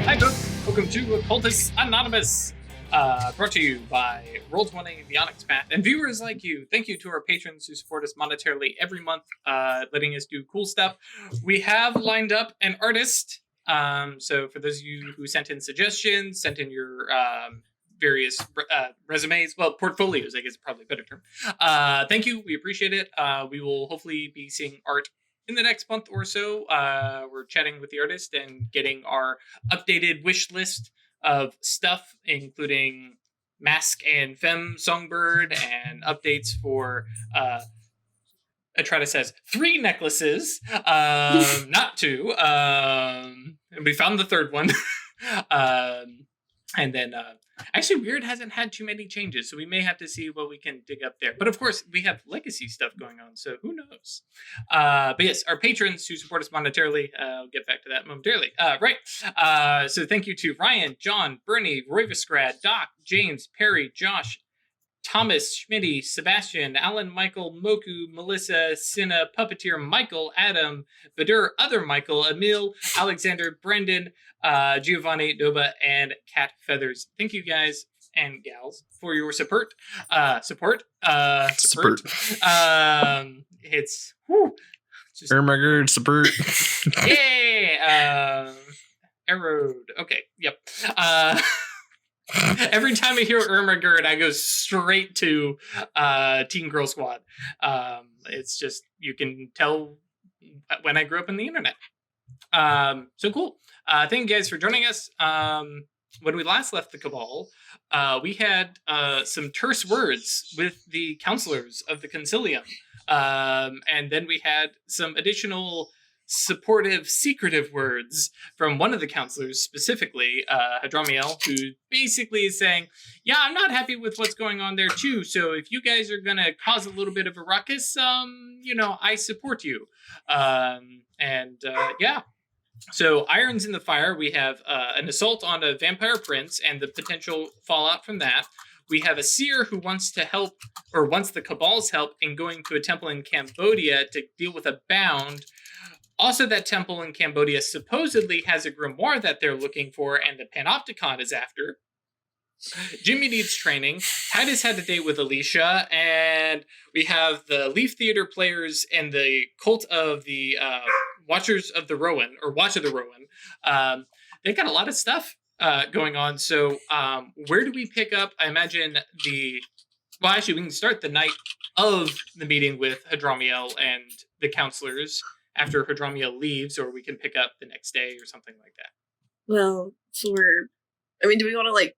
Hi folks, welcome to Occultists Anonymous, brought to you by Roll20, The Onyx Path, and viewers like you. Thank you to our patrons who support us monetarily every month, letting us do cool stuff. We have lined up an artist, so for those of you who sent in suggestions, sent in your various resumes, well, portfolios, I guess is probably a better term. Thank you, we appreciate it. We will hopefully be seeing art in the next month or so. We're chatting with the artist and getting our updated wish list of stuff, including Mask and Femme Songbird and updates for Atratus has 3 necklaces, not 2. And we found the third one. And then actually Weird hasn't had too many changes, so we may have to see what we can dig up there. But of course, we have legacy stuff going on, so who knows? But yes, our patrons who support us monetarily, I'll get back to that momentarily. So thank you to Ryan, John, Bernie, Roy Visgrad, Doc, James, Perry, Josh, Thomas, Schmitty, Sebastian, Alan, Michael, Moku, Melissa, Cinna, Puppeteer, Michael, Adam, Badur, Other Michael, Emil, Alexander, Brendan, Giovanni, Noba, and Cat Feathers. Thank you guys and gals for your support. Support. It's just Ermagerd support. yay. Erode. Okay. Yep. Every time I hear Ermagerd, I go straight to Teen Girl Squad. It's just, you can tell when I grew up on the internet. So cool. Thank you guys for joining us. When we last left the Cabal, we had some terse words with the counselors of the Concilium. And then we had some additional supportive, secretive words from one of the counselors, specifically Hadramiel, who basically is saying, yeah, I'm not happy with what's going on there too, so if you guys are gonna cause a little bit of a ruckus, I support you. Yeah. So, irons in the fire, we have an assault on a vampire prince and the potential fallout from that. We have a seer who wants to help, or wants the Cabal's help in going to a temple in Cambodia to deal with a bound. Also, that temple in Cambodia supposedly has a grimoire that they're looking for, and the Panopticon is after. Jimmy needs training. Titus had a date with Alicia, and we have the Leaf Theater players and the cult of the Watchers of the Rowan, or Watch of the Rowan. They've got a lot of stuff going on. So where do we pick up? I imagine well, actually, we can start the night of the meeting with Hadramiel and the counselors after Hadramiel leaves, or we can pick up the next day or something like that. Well, do we want to,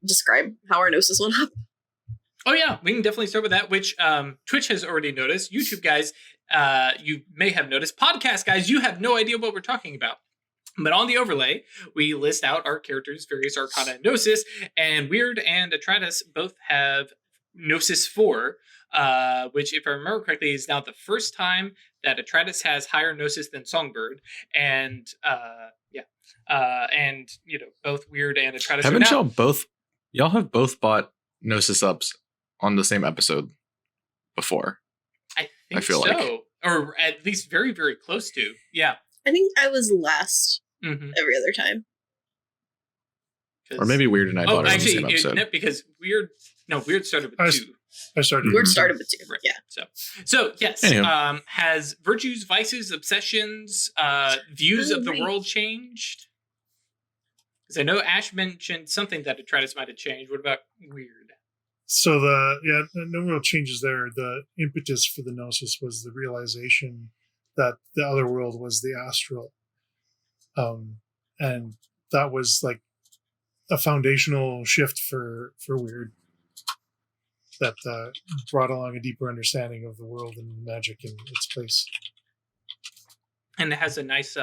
describe how our gnosis went up? Oh, yeah, we can definitely start with that, which Twitch has already noticed. YouTube guys, you may have noticed. Podcast guys, you have no idea what we're talking about. But on the overlay, we list out our characters' various arcana and gnosis, and Weird and Atratus both have Gnosis 4, which, if I remember correctly, is now the first time that Atratus has higher Gnosis than Songbird, and both Weird and Atratus. Haven't y'all have both bought Gnosis ups on the same episode before? I feel so, like, or at least very, very close to. Yeah, I think I was last every other time, or maybe Weird and I bought it on the same episode. Because Weird started with 2. Weird started with 2. Right. Yeah. So yes. Has virtues, vices, obsessions, views of the world changed? Because I know Ash mentioned something that Atratus might have changed. What about Weird? So no real changes there. The impetus for the Gnosis was the realization that the other world was the astral. And that was like a foundational shift for Weird that brought along a deeper understanding of the world and magic in its place. And it has a nice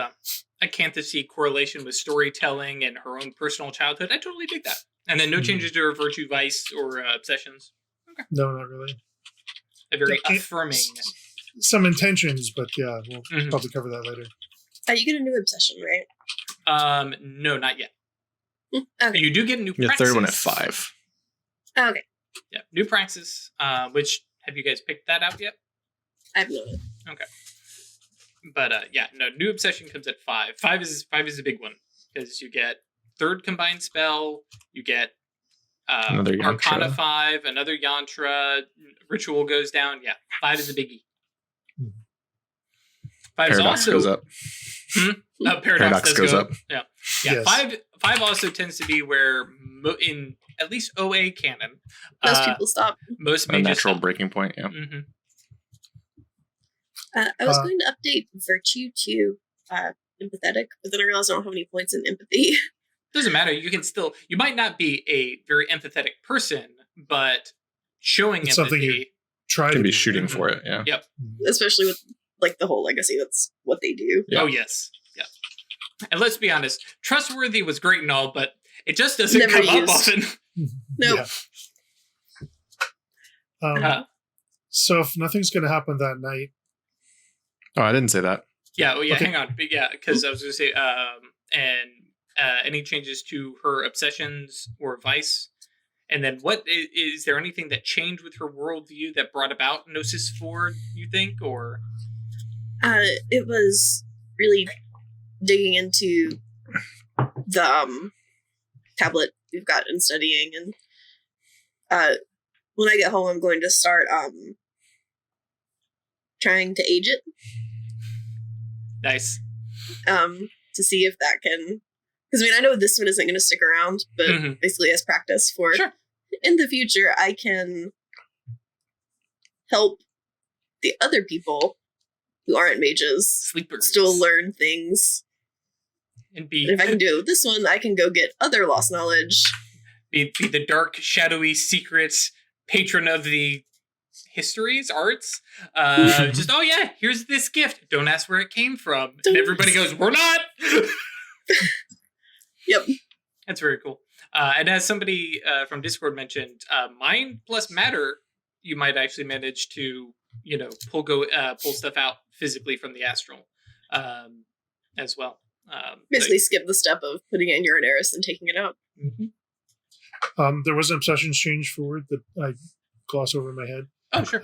acanthacy correlation with storytelling and her own personal childhood. I totally dig that. And then no changes to her virtue, vice, or obsessions. Okay. No, not really. A very affirming. Some intentions, but yeah, we'll probably cover that later. You get a new obsession, right? No, not yet. Okay. You do get a new praxis. The third one at 5. Okay. Yeah, new praxis. Which, have you guys picked that out yet? I have no idea. Okay. But new obsession comes at 5. 5 is a big one because you get third combined spell. You get Another yantra. Arcana 5, another yantra, ritual goes down. Yeah, 5 is a biggie. 5 is Paradox also goes up. Paradox does goes go up. Yeah. Yes. 5 also tends to be where in at least OA canon, Most people stop. most A mages natural stop. breaking point. Yeah. Mhm. I was going to update virtue to empathetic, but then I realized I don't have any points in empathy. Doesn't matter. You might not be a very empathetic person, but showing It's something you empathy. Try You to can be be shooting Mhm. for it. Yeah. Yep. Especially with like the whole legacy. That's what they do. Yeah. Oh yes. Yeah. And let's be honest, trustworthy was great and all, but it just doesn't Never come up used. often. Nope. Yeah. So if nothing's going to happen that night, Oh, I didn't say that. Yeah, well, yeah, Okay. hang on. But yeah, because I was going to say, any changes to her obsessions or vice? And then what is there anything that changed with her worldview that brought about Gnosis 4, you think? Or It was really digging into the tablet we've got and studying, and when I get home, I'm going to start trying to age it nice. to see if that can. Because I mean, I know this one isn't going to stick around, but Mhm. basically as practice for Sure. in the future, I can help the other people who aren't mages Sleepers. still learn things. And be And if I can do it with this one, I can go get other lost knowledge. be the dark, shadowy, secret patron of the histories, arts. Just, oh yeah, here's this gift. Don't ask where it came from. And everybody goes, we're not. Yep. That's very cool. And as somebody from Discord mentioned, mind plus matter, you might actually manage to, pull stuff out physically from the astral as well. Basically, skip the step of putting it in Uranus and taking it out. Mhm. there was an obsessions change forward that I glossed over in my head. Oh, sure.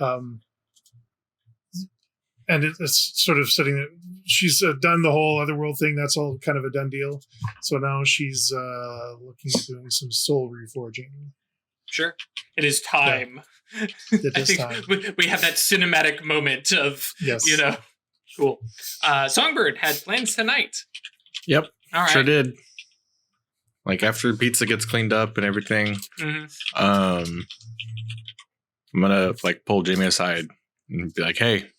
And it's sort of setting that she's done the whole otherworld thing. That's all kind of a done deal. So now she's looking at doing some soul reforging. Sure. It is time. It I is think time. we have that cinematic moment of, Yes. cool. Songbird had plans tonight. Yep. All right. Sure did. Like after pizza gets cleaned up and everything, Mhm. I'm gonna like pull Jamie aside and be like, "Hey,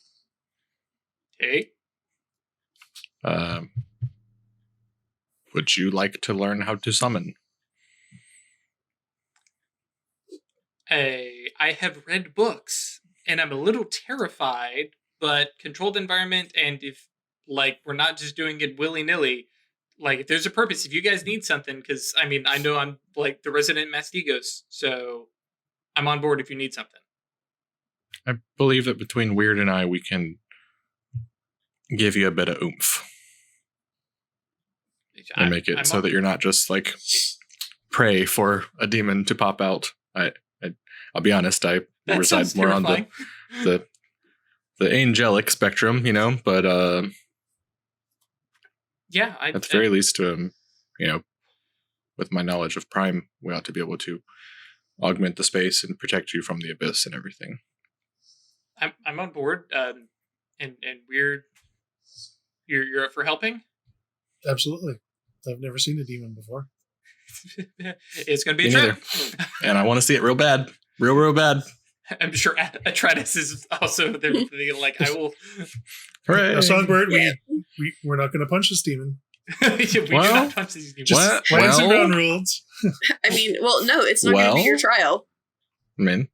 Hey. would you like to learn how to summon?" I have read books and I'm a little terrified, but controlled environment, and if we're not just doing it willy-nilly, if there's a purpose, if you guys need something, because I mean, I know I'm the resident Mastigos, so I'm on board if you need something. I believe that between Weird and I, we can give you a bit of oomph and make it so that you're not just prey for a demon to pop out. I'll be honest, I that reside sounds more terrifying. on the angelic spectrum, but Yeah, at the very least, with my knowledge of Prime, we ought to be able to augment the space and protect you from the abyss and everything. I'm on board. And Weird, you're up for helping? Absolutely. I've never seen a demon before. It's going to be a Me trip. And I want to see it real bad. Real bad. I'm sure Atratus is also there. I will. Hooray. Now, Songbird, Yeah. we're not going to punch this demon. we do Well, not punch these demons. Just playing some ground rules. I mean, well, no, it's not going to be your trial. I mean,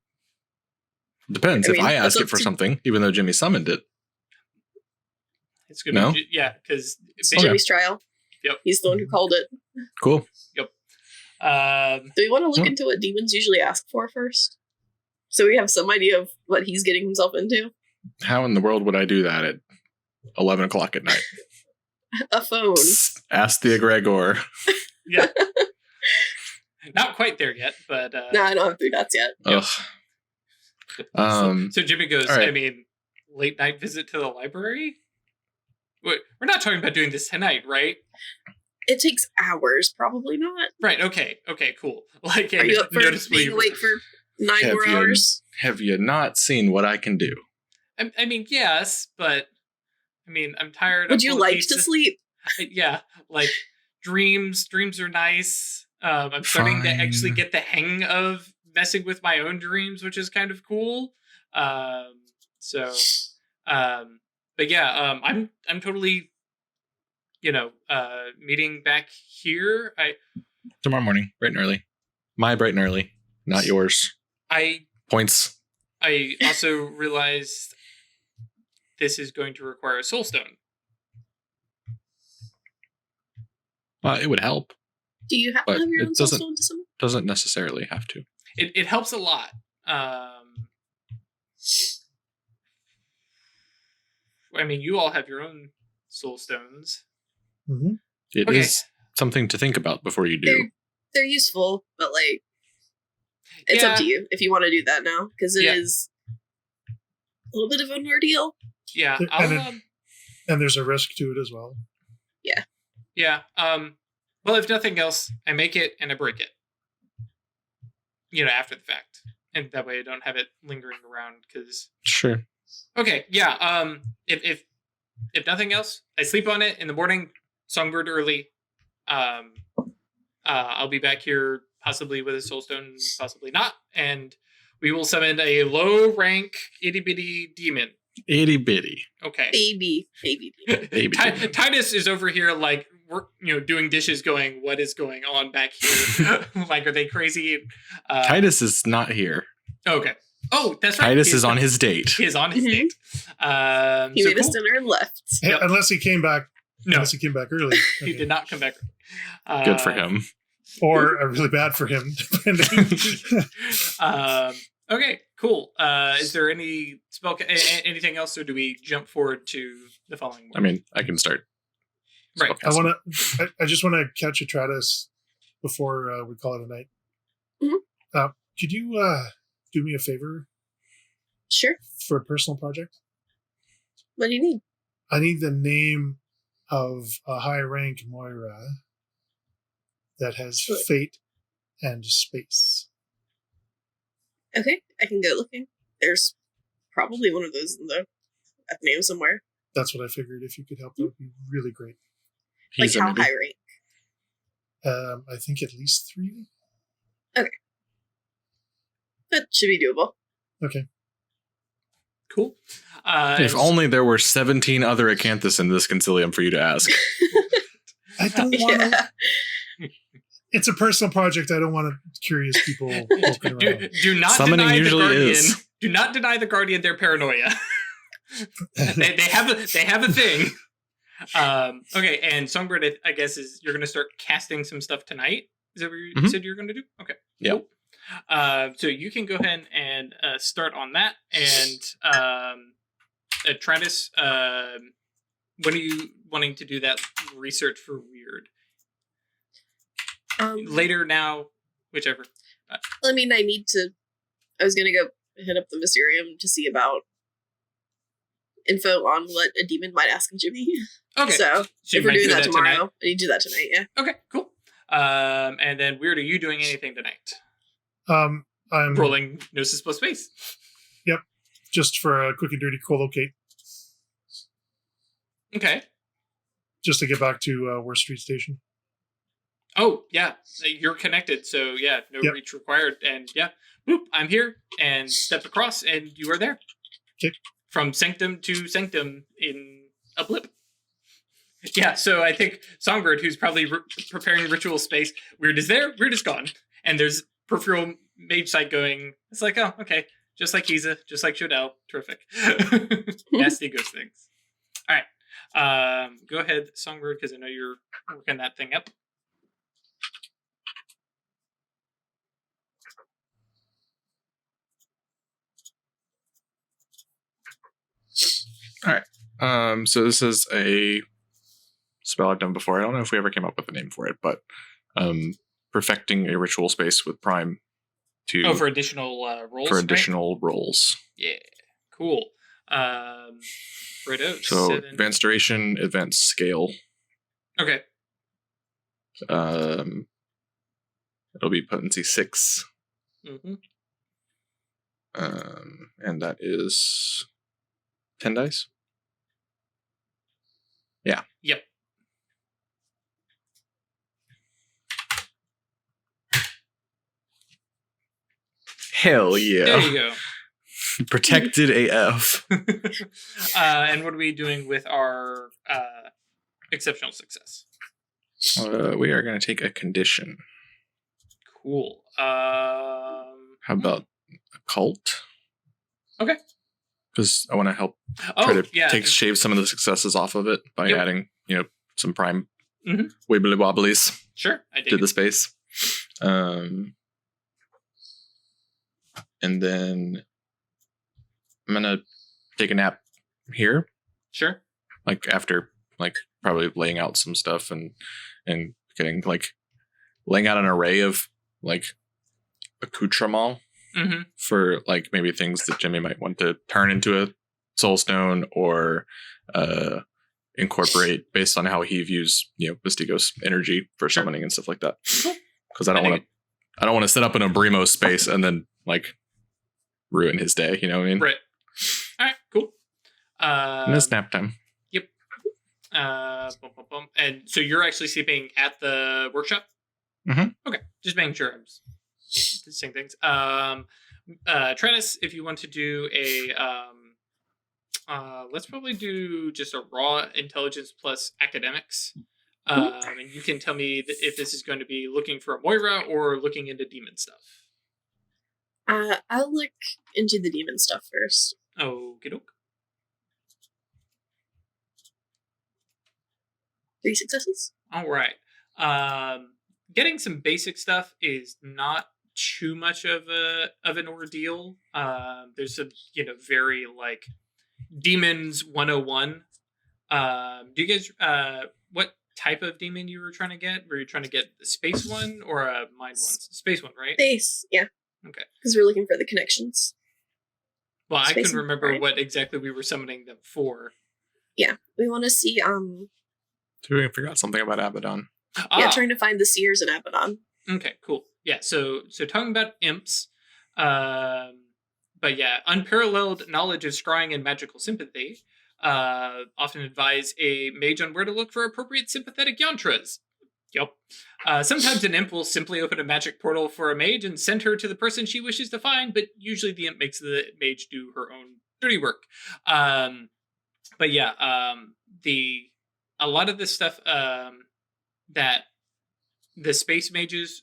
depends. I If mean, I that's ask up it for to- something, even though Jimmy summoned it. It's going to No? be, because It's Jimmy's trial. Yep. He's the one who called it. Cool. Do we want to look Hmm. into what demons usually ask for first? So we have some idea of what he's getting himself into? How in the world would I do that at 11 o'clock at night? A phone. Ask the egregor. yeah, not quite there yet, but No, I don't have 3 dots yet. Ugh. so Jimmy goes. all right. I mean, late night visit to the library. Wait, we're not talking about doing this tonight, right? It takes hours, probably not. Right. Okay. Okay. Cool. Like, Are you up for noticeably- being awake for 9 Have more you- hours? Have you not seen what I can do? I mean, yes, but I mean, I'm tired. Would I'm you full of like pizza. to sleep? Yeah, like dreams are nice. I'm starting to actually Fine. get the hang of messing with my own dreams, which is kind of cool. So but yeah, I'm totally, meeting back here. Tomorrow morning, bright and early. My bright and early, not yours. I Points. also realized this is going to require a soul stone. It would help. Do you have to But have your it own soul doesn't- stone to summon? Doesn't necessarily have to. It helps a lot. I mean, you all have your own soul stones. Mm-hmm. It Okay. is something to think about before you do. They're useful, but like, it's Yeah. up to you if you want to do that now, because it Yeah. is a little bit of an ordeal. Yeah, And I'll. And there's a risk to it as well. Yeah. Well, if nothing else, I make it and I break it. After the fact, and that way I don't have it lingering around. Because Sure. okay, yeah. If nothing else, I sleep on it in the morning. Songbird early. I'll be back here possibly with a soulstone, possibly not, and we will summon a low rank itty bitty demon. Itty bitty. Okay. Baby. Baby. Titus is over here like we're doing dishes going, what is going on back here? Like, are they crazy? Titus is not here. Okay. Oh, that's right. Titus is on his date. He is on his Mhm. date. He So made us cool. dinner and left. Yep. Unless he came back. No, Unless he came back early. he Okay. did not come back. Good for him. Or really bad for him. depending. Okay, cool. Is there any anything else, or do we jump forward to the following I morning? mean, I can start. Right. spellcasting. I just want to catch Atratus before we call it a night. Mhm. Could you do me a favor Sure. for a personal project? What do you need? I need the name of a high rank Moira that has Sure. fate and space. Okay, I can go looking. There's probably one of those in the name somewhere. That's what I figured. If you could help, that would be really great. He's Like a how maybe. high rank? I think at least 3. That should be doable. Okay. Cool. If only there were 17 other Acanthus in this concilium for you to ask. I don't want to. Yeah. It's a personal project. I don't want curious people poking around. do not Summoning deny usually the Guardian. is. Do not deny the Guardian their paranoia. they have a thing. Okay, and Songbird, I guess you're going to start casting some stuff tonight. Is that what you Mhm. said you're going to do? Okay. Yeah. Cool. So you can go ahead and start on that. And Atratus, when are you wanting to do that research for weird? Later, now, whichever. I mean, I was gonna go hit up the Mysterium to see about info on what a demon might ask of Jimmy. Okay. So So you if we're might doing do that tomorrow, tonight? I need to do that tonight. Yeah. Okay, cool. And then Weird, are you doing anything tonight? I'm Rolling Gnosis plus space. just for a quick and dirty co-locate, Okay. just to get back to Worst Street Station. Oh, yeah. You're connected, so yeah, no Yep. reach required. And yeah, whoop, I'm here, and step across, and you are there. Okay. From sanctum to sanctum in a blip. Yeah, so I think Songbird, who's probably preparing ritual space, Weird is there, Weird is gone. And there's peripheral mage side going, it's like, oh, okay. Just like Giza, just like Jodel. Terrific. Nasty ghost things. All right. Go ahead, Songbird, because I know you're working that thing up. So this is a spell I've done before. I don't know if we ever came up with a name for it, but perfecting a ritual space with Prime to For additional rolls. for right? additional rolls. Yeah. Cool. Righto. So 7. advanced duration, advanced scale. Okay. It'll be potency 6. Mm-hmm. And that is 10 dice. Yep. Hell yeah. There you go. Protected AF. And what are we doing with our exceptional success? We are going to take a condition. Cool. How about occult? Okay. Because I want to help Oh, try to yeah. shave some of the successes off of it by Yep. adding, some prime Mhm. wibbly wobblies Sure. I to dig the it. space. And then I'm gonna take a nap here, Sure. like after probably laying out some stuff and getting laying out an array of accoutrement Mm-hmm. for maybe things that Jimmy might want to turn into a soul stone or incorporate based on how he views Mystico's energy for Sure. summoning and stuff like that. Cool. Because I don't want to set up an Obrimo space and then ruin his day. You know what I mean? Right. All right. Cool. And it's nap time. Bum, bum, bum. And so you're actually sleeping at the workshop? Mhm. Okay. Just making sure I'm saying things. Atratus, if you want to do a let's probably do just a raw intelligence plus academics. And you can tell me if this is going to be looking for a Moira or looking into demon stuff. I'll look into the demon stuff first. Okie doke. 3 successes. All right. Getting some basic stuff is not too much of an ordeal. There's some very demons 101. Do you guys what type of demon you were trying to get? Were you trying to get the space one or a mind one? Space one, right? Space, yeah. Okay. Because we're looking for the connections. Well, I Space couldn't and remember prime. what exactly we were summoning them for. Yeah, we want to see. So we forgot something about Abaddon. Yeah, trying to find the Seers in Abaddon. Okay, cool. Yeah, so talking about imps, but yeah, unparalleled knowledge of scrying and magical sympathy. Often advise a mage on where to look for appropriate sympathetic yantras. Yep. Sometimes an imp will simply open a magic portal for a mage and send her to the person she wishes to find, but usually the imp makes the mage do her own dirty work. But yeah, a lot of this stuff that the space demons,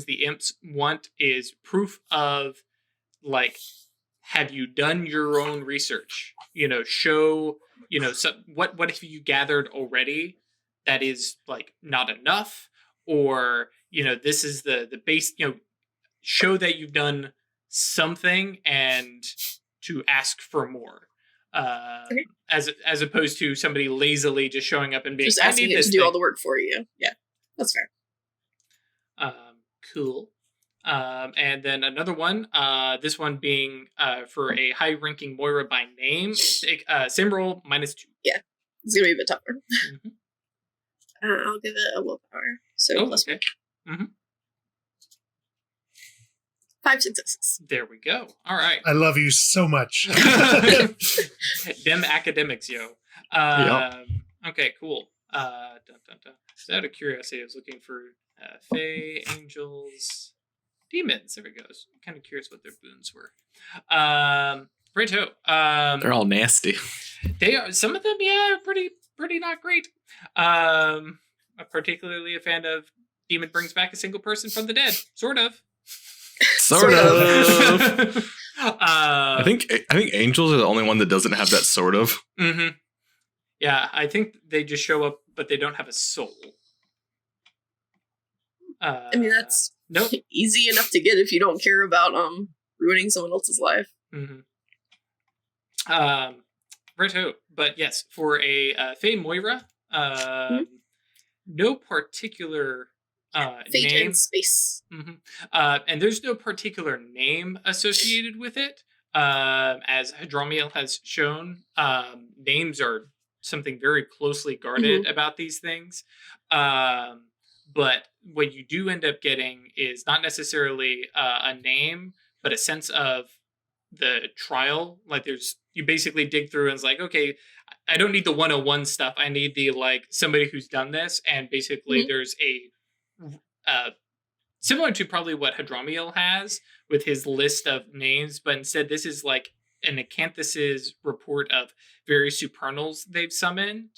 the imps want is proof of have you done your own research? Show what have you gathered already that is not enough, or this is the base. Show that you've done something and to ask for more. Okay. As opposed to somebody lazily just showing up and being Just I asking need it this to do thing. all the work for you. Yeah, that's fair. Cool. And then another one, this one being for a high-ranking Moira by name, same roll, -2. It's gonna be a bit tougher. Mm-hmm. I'll give it a willpower. So Oh, plus okay. 5 successes. There we go. All right. I love you so much. Them academics, yo. Yep. Okay, cool. Just out of curiosity, I was looking for Fae, angels, demons. There we go. I was kind of curious what their boons were. Righto. They're all nasty. They are, some of them, yeah, pretty not great. I'm particularly a fan of Demon brings back a single person from the dead. Sort of. Sort of. I I think angels are the only one that doesn't have that sort of. Mm-hmm. Yeah, I think they just show up, but they don't have a soul. I mean, that's nope. easy enough to get if you don't care about ruining someone else's life. Mm-hmm. Righto. But yes, for a Fae Moira, no particular Fate name. and space. Mm-hmm. And there's no particular name associated with it. As Hadromiel has shown, names are something very closely guarded about these things. But what you do end up getting is not necessarily a name, but a sense of the trial. Like you basically dig through and it's like, okay, I don't need the 101 stuff. I need the like somebody who's done this. And basically there's a similar to probably what Hadromiel has with his list of names, but instead this is like an Acanthus's report of various supernals they've summoned.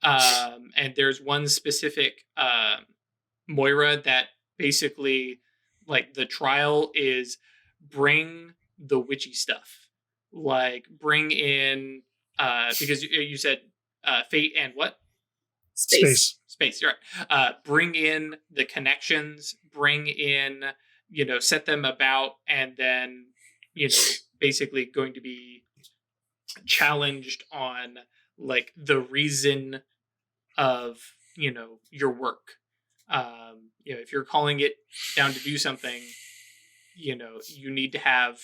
And there's one specific Moira that basically like the trial is bring the witchy stuff. Like bring in because you said fate and what? Space. You're right. Bring in the connections, bring in, set them about, and then, basically going to be challenged on like the reason of, your work. If you're calling it down to do something, you need to have,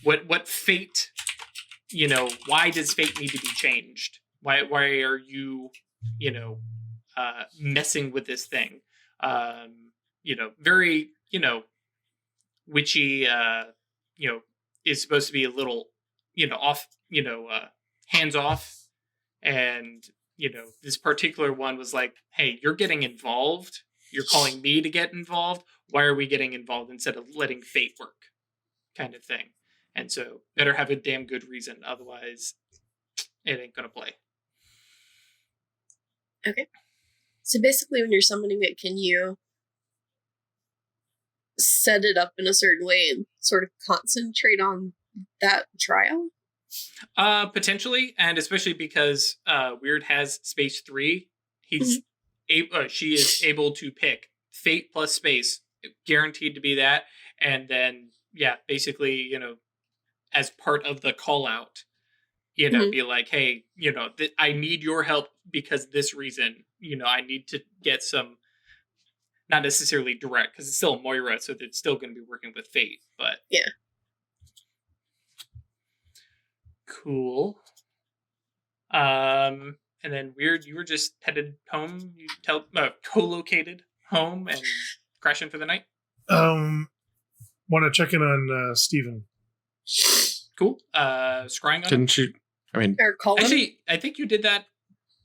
what fate, why does fate need to be changed? Why are you, messing with this thing? Very, witchy, is supposed to be a little, off, hands off. And, this particular one was like, hey, you're getting involved. You're calling me to get involved. Why are we getting involved instead of letting fate work? Kind of thing. And so better have a damn good reason. Otherwise, it ain't going to play. Okay. So basically when you're summoning it, can you set it up in a certain way and sort of concentrate on that trial? Potentially, and especially because Weird has space 3, she is able to pick fate plus space, guaranteed to be that, and then basically as part of the call out, be like, hey, I need your help because this reason, I need to get some, not necessarily direct because it's still a Moira, so it's still going to be working with fate, but yeah. Cool. And then Weird, you were just headed home. You co-located home and crashing for the night. Want to check in on Steven. Cool. Scrying on Didn't you? I mean, Or call him actually, I think you did that.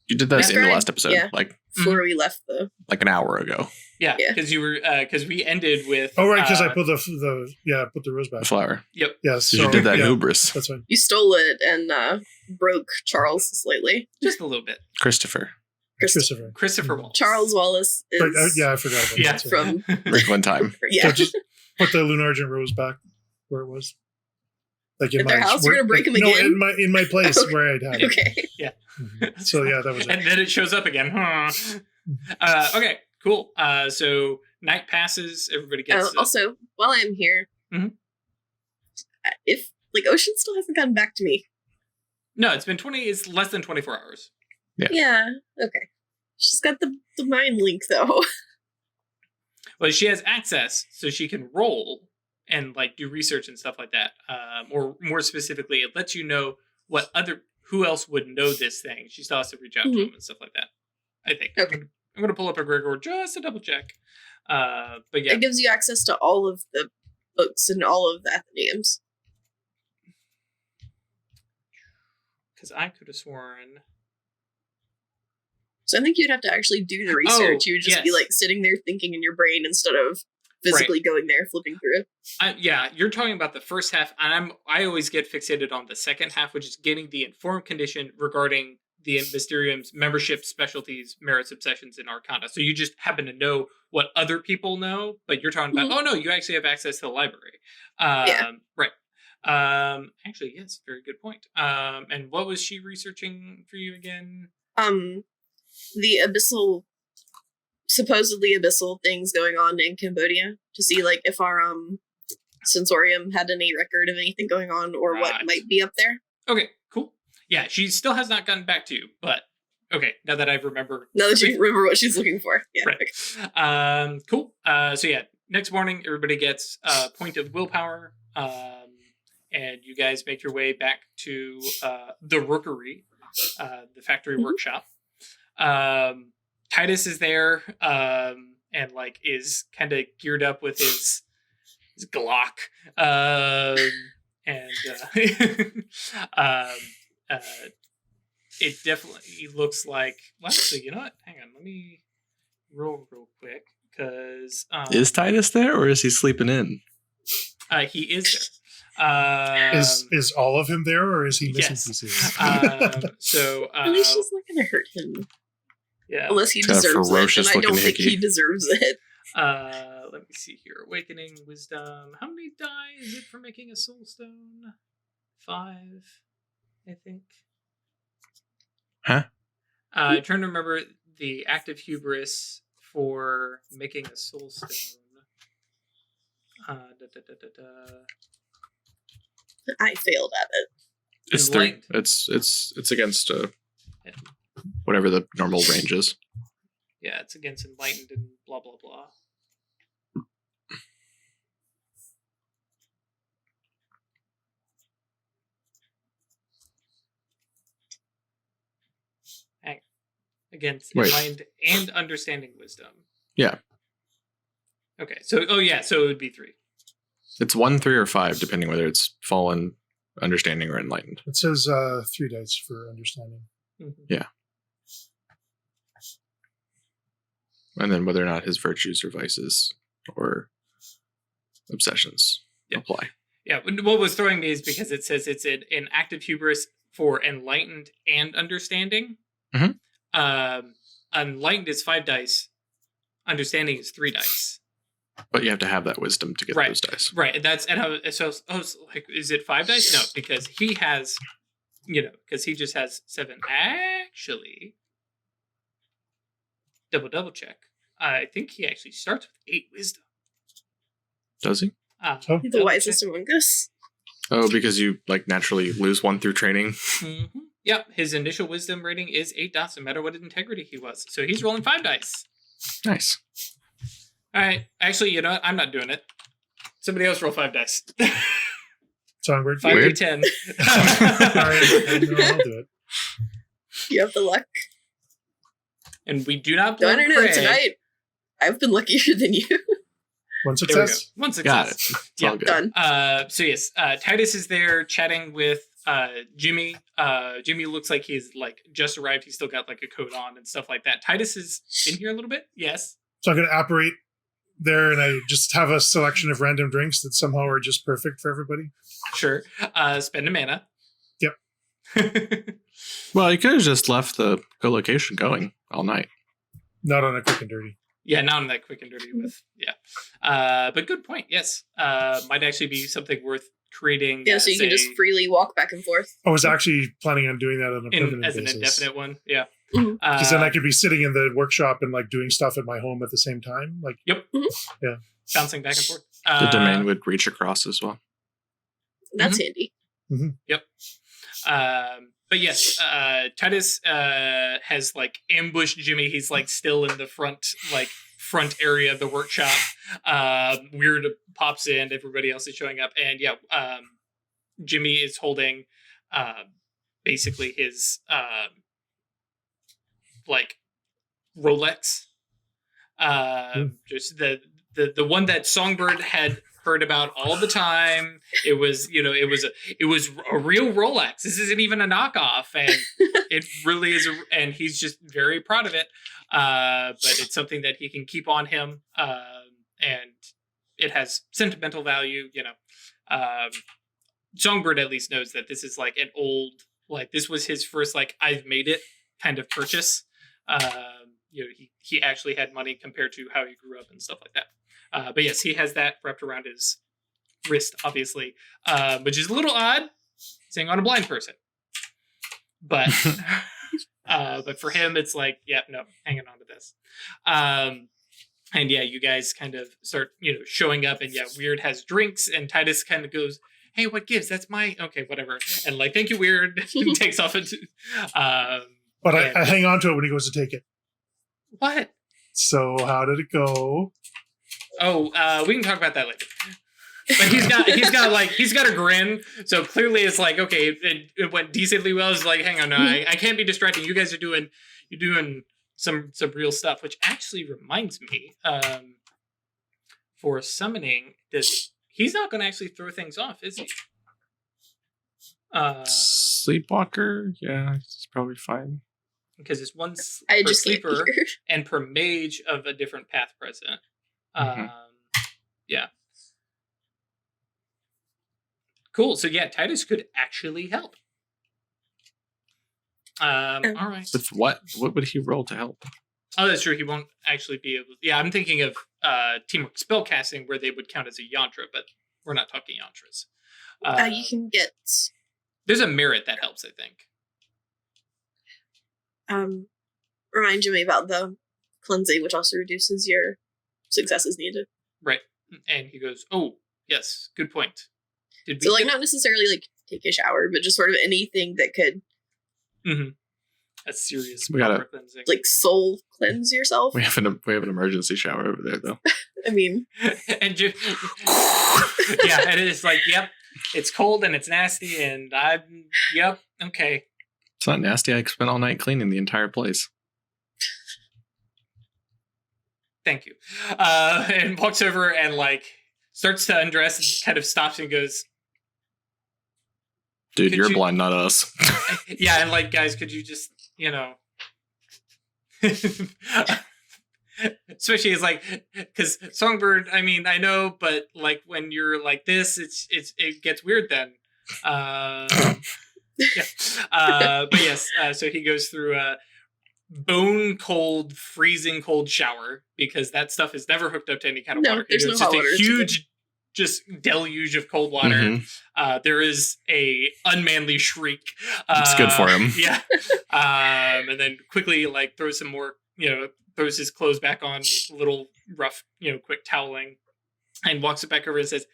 you did that That's in the right. last episode, Yeah. Before we left the... like an hour ago. Yeah, Yeah. because you were because we ended with. Oh, right, because I put the rose back. The flower. Yep. Yes, So you did that in yeah, hubris. that's fine. You stole it and broke Charles slightly. Just a little bit. Christopher. Christopher Wallace. Charles Wallace is But, I forgot about Yeah. that. Sorry. from... Like one time. Yeah. So just put the Lunargent rose back where it was. Like in At their house? You're gonna break him no, again? in my place Okay. where I'd had it. Okay. Mhm. So yeah, that was it. And then it shows up again. Okay, cool. So night passes. Everybody gets. Also, while I'm here, if Ocean still hasn't gotten back to me. No, it's been 20. It's less than 24 hours. Yeah. Okay. She's got the mind link though. Well, she has access, so she can roll and do research and stuff like that. Or more specifically, it lets you know who else would know this thing. She still has to reach out to them and stuff like that. I think. Okay. I'm gonna pull up a Gregor just to double check. But yeah, It gives you access to all of the books and all of the Athenaeums. because I could have sworn. So I think you'd have to actually do the research. You would just be yes. sitting there thinking in your brain instead of physically going there, flipping through. Yeah, you're talking about the first half, and I always get fixated on the second half, which is getting the informed condition regarding the Mysterium's membership, specialties, merits, obsessions, and arcana. So you just happen to know what other people know, but you're talking about, oh no, you actually have access to the library. Right. Actually, yes, very good point. And what was she researching for you again? The supposedly abyssal things going on in Cambodia to see if our sensorium had any record of anything going on or what might be up there. Okay, cool. Yeah, she still has not gotten back to you, but okay, now that I remember. Now that you remember what she's looking for. Yeah. Right. Cool. So yeah, next morning everybody gets a point of willpower. and you guys make your way back to the Rookery, the factory workshop. Titus is there, and like is kind of geared up with his Glock, and it definitely looks like. Well, actually, you know what? Hang on, let me roll real quick because Is Titus there, or is he sleeping in? he is there. Is all of him there, or is he missing Yes. pieces? So At least she's not going to hurt him. yeah. Unless he Got a deserves it. And ferocious I don't looking think hickey. he deserves it. Let me see here. Awakening, wisdom. How many die is it for making a soul stone? 5, I think. Huh? I'm trying to remember the active hubris for making a soul stone. I failed at it. It's 3. Enlightened. It's against whatever the normal range is. Yeah, it's against enlightened and blah blah blah. Hang on. Against Wait. enlightened and understanding wisdom. Yeah. Okay, so so it would be 3. It's 1, 3, or 5, depending whether it's fallen, understanding, or enlightened. It says 3 dice for understanding. Mm-hmm. And then whether or not his virtues or vices or obsessions apply. Yeah, what was throwing me is because it says it's an active hubris for enlightened and understanding. Mhm. Enlightened is 5 dice. Understanding is 3 dice. But you have to have that wisdom to get Right. those dice. Right, and that's so like, is it 5 dice? No, because he has, because he just has 7. Actually, double check. I think he actually starts with 8 wisdom. Does he? Oh. The double wisest check. among us. Oh, because you like naturally lose 1 through training. Mm-hmm. Yep, his initial wisdom rating is 8 dots, no matter what integrity he was. So he's rolling 5 dice. Nice. All right, actually, you know what? I'm not doing it. Somebody else roll 5 dice. Songbird. 5 Weird. to 10. Alright, no, I'll do it. You have the luck. And we do not No, blame no, no. Craig. Tonight, I've been luckier than you. One There we go. success. One Got success. it. It's Yeah. all good. Done. So yes, Titus is there chatting with Jimmy. Jimmy looks like he's like just arrived. He's still got like a coat on and stuff like that. Titus is in here a little bit. Yes. So I'm going to apparate there, and I just have a selection of random drinks that somehow are just perfect for everybody. Sure. Spend a mana. Yep. Well, you could have just left the co-location going all night. Not on a quick and dirty. Yeah, not on that quick and dirty with. Yeah. But good point. Yes. Might actually be something worth creating. Yeah, so you can just freely walk back and forth. I was actually planning on doing that on a permanent as an basis. indefinite one. Yeah. Mhm. Because then I could be sitting in the workshop and like doing stuff at my home at the same time. Like, bouncing back and forth. The domain would reach across as well. That's handy. But yes, Titus has like ambushed Jimmy. He's like still in the front area of the workshop. Weird pops in, everybody else is showing up, and Jimmy is holding basically his like Rolex. Just the one that Songbird had heard about all the time. It was a real Rolex. This isn't even a knockoff, and it really is. And he's just very proud of it. But it's something that he can keep on him, and it has sentimental value. Songbird at least knows that this is like an old, like this was his first like I've made it kind of purchase. He actually had money compared to how he grew up and stuff like that. But yes, he has that wrapped around his wrist, obviously, which is a little odd, saying on a blind person. But but for him, it's like, hanging on to this. And you guys kind of start, showing up, and Weird has drinks, and Titus kind of goes, "Hey, what gives? That's my okay, whatever." And like, "Thank you, Weird," and takes off into. but I hang on to it when he goes to take it. What? So how did it go? Oh, we can talk about that later. But he's got a grin. So clearly it's like, okay, it went decently well. It's like, hang on, no, I can't be distracting. You guys are doing some real stuff, which actually reminds me, for summoning this, he's not going to actually throw things off, is he? Sleepwalker, yeah, it's probably fine. Because it's one I per just can't sleeper hear. and per mage of a different path present. Yeah. Cool. So yeah, Titus could actually help. All right. With what? What would he roll to help? Oh, that's true. He won't actually be able. Yeah, I'm thinking of teamwork spellcasting where they would count as a yantra, but we're not talking yantras. You can get There's a merit that helps, I think. remind Jimmy about the cleansing, which also reduces your successes needed. Right. And he goes, "Oh, yes, good point." So like not necessarily like take a shower, but just sort of anything that could That's serious. We gotta- proper cleansing. like soul cleanse yourself. We have an emergency shower over there though. I mean, and yeah, and it's like, yep, it's cold and it's nasty, and yep, okay. It's not nasty. I spent all night cleaning the entire place. Thank you. And walks over and like starts to undress and kind of stops and goes, Dude, Could you're you- blind, not us. yeah, and like, guys, could you just, especially it's like, because Songbird, I mean, I know, but like when you're like this, it gets weird then. Yeah. But yes, so he goes through a bone cold, freezing cold shower because that stuff is never hooked up to any kind of No, water. there's It's no just hot water, a it's huge, just deluge of cold water. Mhm. There is a unmanly shriek. It's good for him. Yeah. And then quickly like throws some more, throws his clothes back on, a little rough, quick toweling, and walks it back over and says,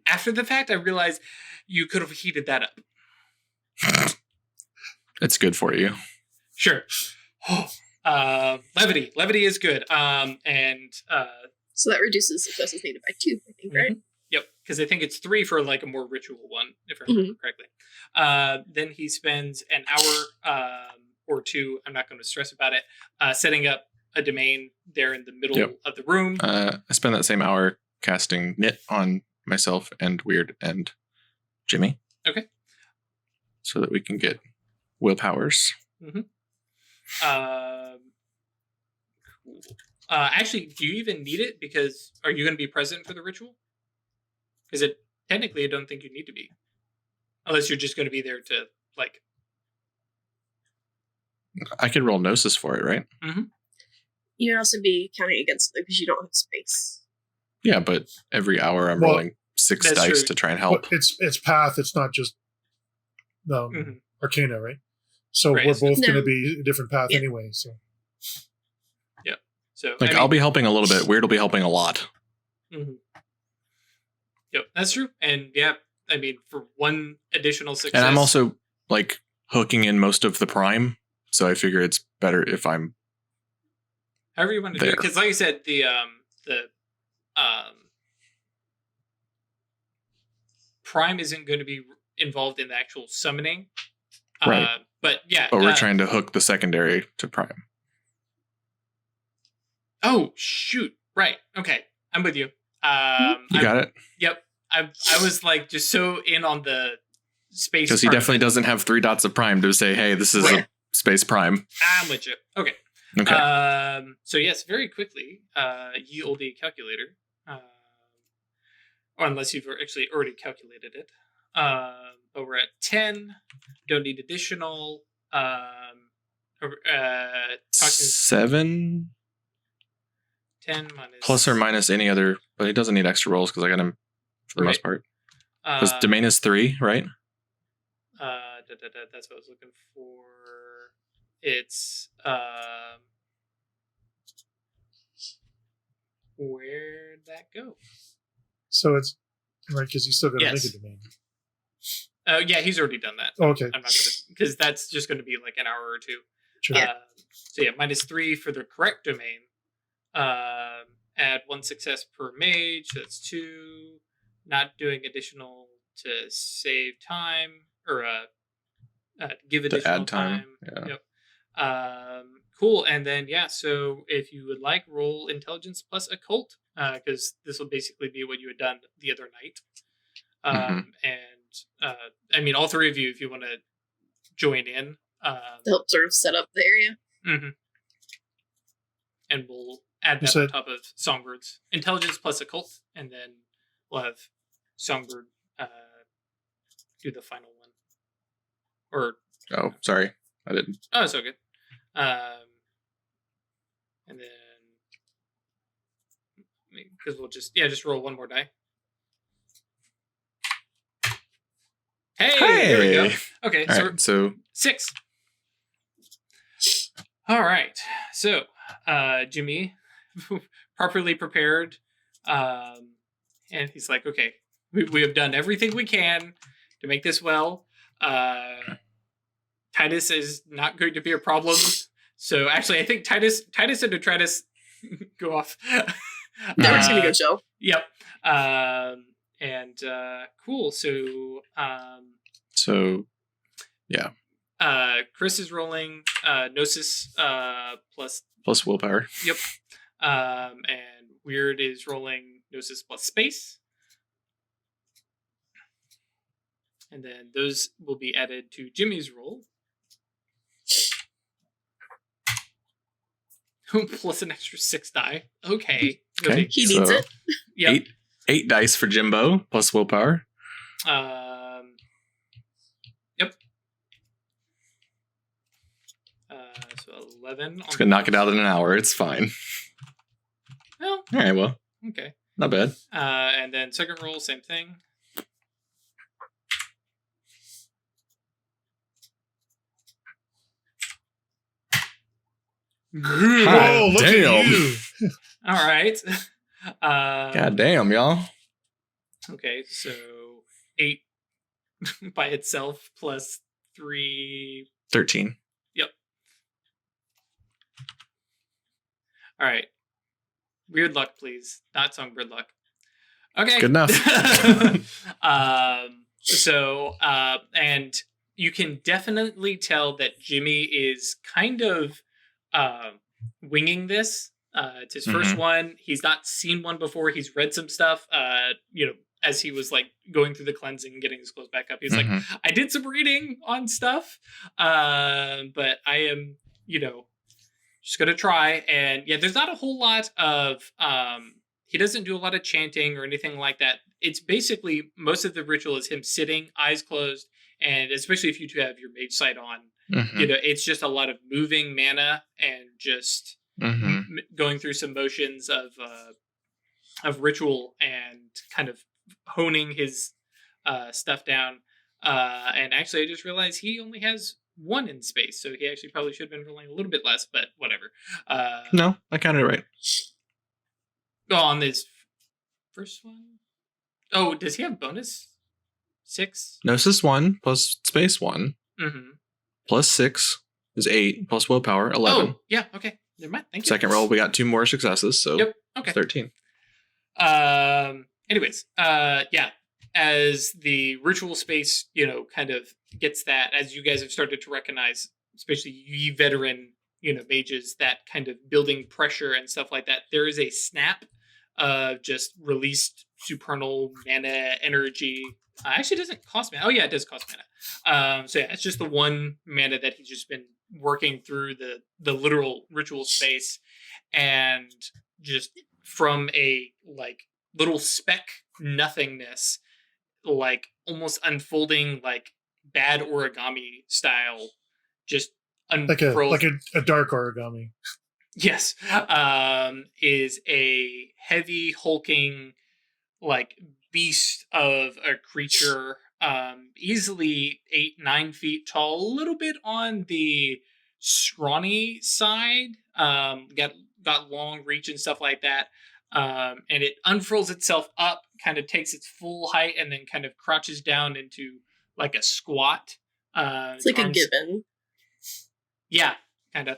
"After the fact, I realized you could have heated that up." It's good for you. Sure. Levity is good. so that reduces successes needed by 2, I think, right? Yep, because I think it's 3 for like a more ritual one, if I remember correctly. Then he spends an hour or 2, I'm not going to stress about it, setting up a domain there in the middle of the room. I spent that same hour casting Knit on myself and Weird and Jimmy. Okay. So that we can get willpowers. Cool. Actually, do you even need it? Because are you going to be present for the ritual? Because technically, I don't think you need to be, unless you're just going to be there to like. I could roll Gnosis for it, right? You can also be counting against it because you don't have space. Yeah, but every hour I'm Well, rolling 6 that's dice true. to try and help. But it's path. It's not just Arcana, right? So Right, we're so- both going No. to be a different path Yeah. anyway. So So Like, I'll be helping a little bit. Weird will be helping a lot. Yep, that's true. And yeah, I mean, for one additional success, And I'm also, like, hooking in most of the prime. So I figure it's better if I'm... however you want to do there. it. Because, like I said, the Prime isn't going to be involved in the actual summoning. Right. But yeah. But we're trying to hook the secondary to prime. Oh shoot! Right. Okay, I'm with you. You got it? Yep. I was like just so in on the space Because he part of definitely it. doesn't have 3 dots of prime to say, hey, this is Right. a space prime. I'm with you. Okay. Okay. So yes, very quickly, ye olde calculator, or unless you've actually already calculated it. But we're at 10. Don't need additional. Talking 7 10 minus plus or minus any other, but he doesn't need extra rolls because I got him for the most part. Because domain is 3, right? That's what I was looking for. It's where'd that go? So it's right because you still got to Yes. make a domain. Yeah, he's already done that. Oh, okay, I'm not gonna, because that's just going to be like an hour or 2. sure. Yeah. So yeah, -3 for the correct domain, add 1 success per mage. So that's 2. Not doing additional to save time or give additional add time. Yeah. Yep. Cool. And then so if you would like, roll intelligence plus occult, because this will basically be what you had done the other night. And I mean, all 3 of you, if you want to join in, To help sort of set up the area. Mm-hmm. And we'll add that on top of Songbird's intelligence plus occult, and then we'll have Songbird do the final one. Or sorry, I didn't. Oh, it's okay. And then because we'll just roll 1 more die. Hey, there we go. Okay, so 6. All right, so Jimmy, properly prepared, and he's like, okay, we have done everything we can to make this well. Titus is not going to be a problem. So actually, I think Titus and Atratus go off. We're just gonna go chill. Yep. And cool. So yeah. Chris is rolling Gnosis plus willpower. Yep. And Weird is rolling Gnosis plus space. And then those will be added to Jimmy's roll. Plus an extra 6 die. Okay. Okay. He needs it. Yep. 8 dice for Jimbo plus willpower. Yep. So 11. It's gonna knock it out in an hour. It's fine. Well. All right. Well. Okay. Not bad. And then second roll, same thing. Oh, look damn. at you! All right. God damn, y'all. Okay, so 8 by itself plus 3. 13. Yep. All right. Weird luck, please. Not Songbird luck. Okay. Good enough. And you can definitely tell that Jimmy is kind of winging this. It's his first one. He's not seen one before. He's read some stuff, as he was like going through the cleansing and getting his clothes back up. He's like, I did some reading on stuff, but I am, just going to try. And there's not a whole lot of, he doesn't do a lot of chanting or anything like that. It's basically most of the ritual is him sitting, eyes closed. And especially if you two have your mage sight on, it's just a lot of moving mana and just going through some motions of ritual and kind of honing his stuff down. And actually, I just realized he only has 1 in space, so he actually probably should have been rolling a little bit less, but whatever. No, I counted it right. Oh, on this first one? Oh, does he have bonus? 6? Gnosis 1 plus space 1 plus 6 is 8 plus willpower 11. Oh, yeah, okay. Never mind. Thank you. Second roll, we got 2 more successes, so yep. Okay. 13. Anyways, as the ritual space, kind of gets that, as you guys have started to recognize, especially ye veteran, mages, that kind of building pressure and stuff like that, there is a snap of just released supernal mana energy. Actually, doesn't cost mana. Oh, yeah, it does cost mana. It's just the 1 mana that he's just been working through the literal ritual space, and just from a little speck nothingness, almost unfolding bad origami style, just unfurled. Like a dark origami. Yes, is a heavy hulking beast of a creature, easily 8-9 feet tall, a little bit on the scrawny side, got long reach and stuff like that, and it unfurls itself up, kind of takes its full height, and then kind of crouches down into a squat. It's like a gibbon. Yeah, and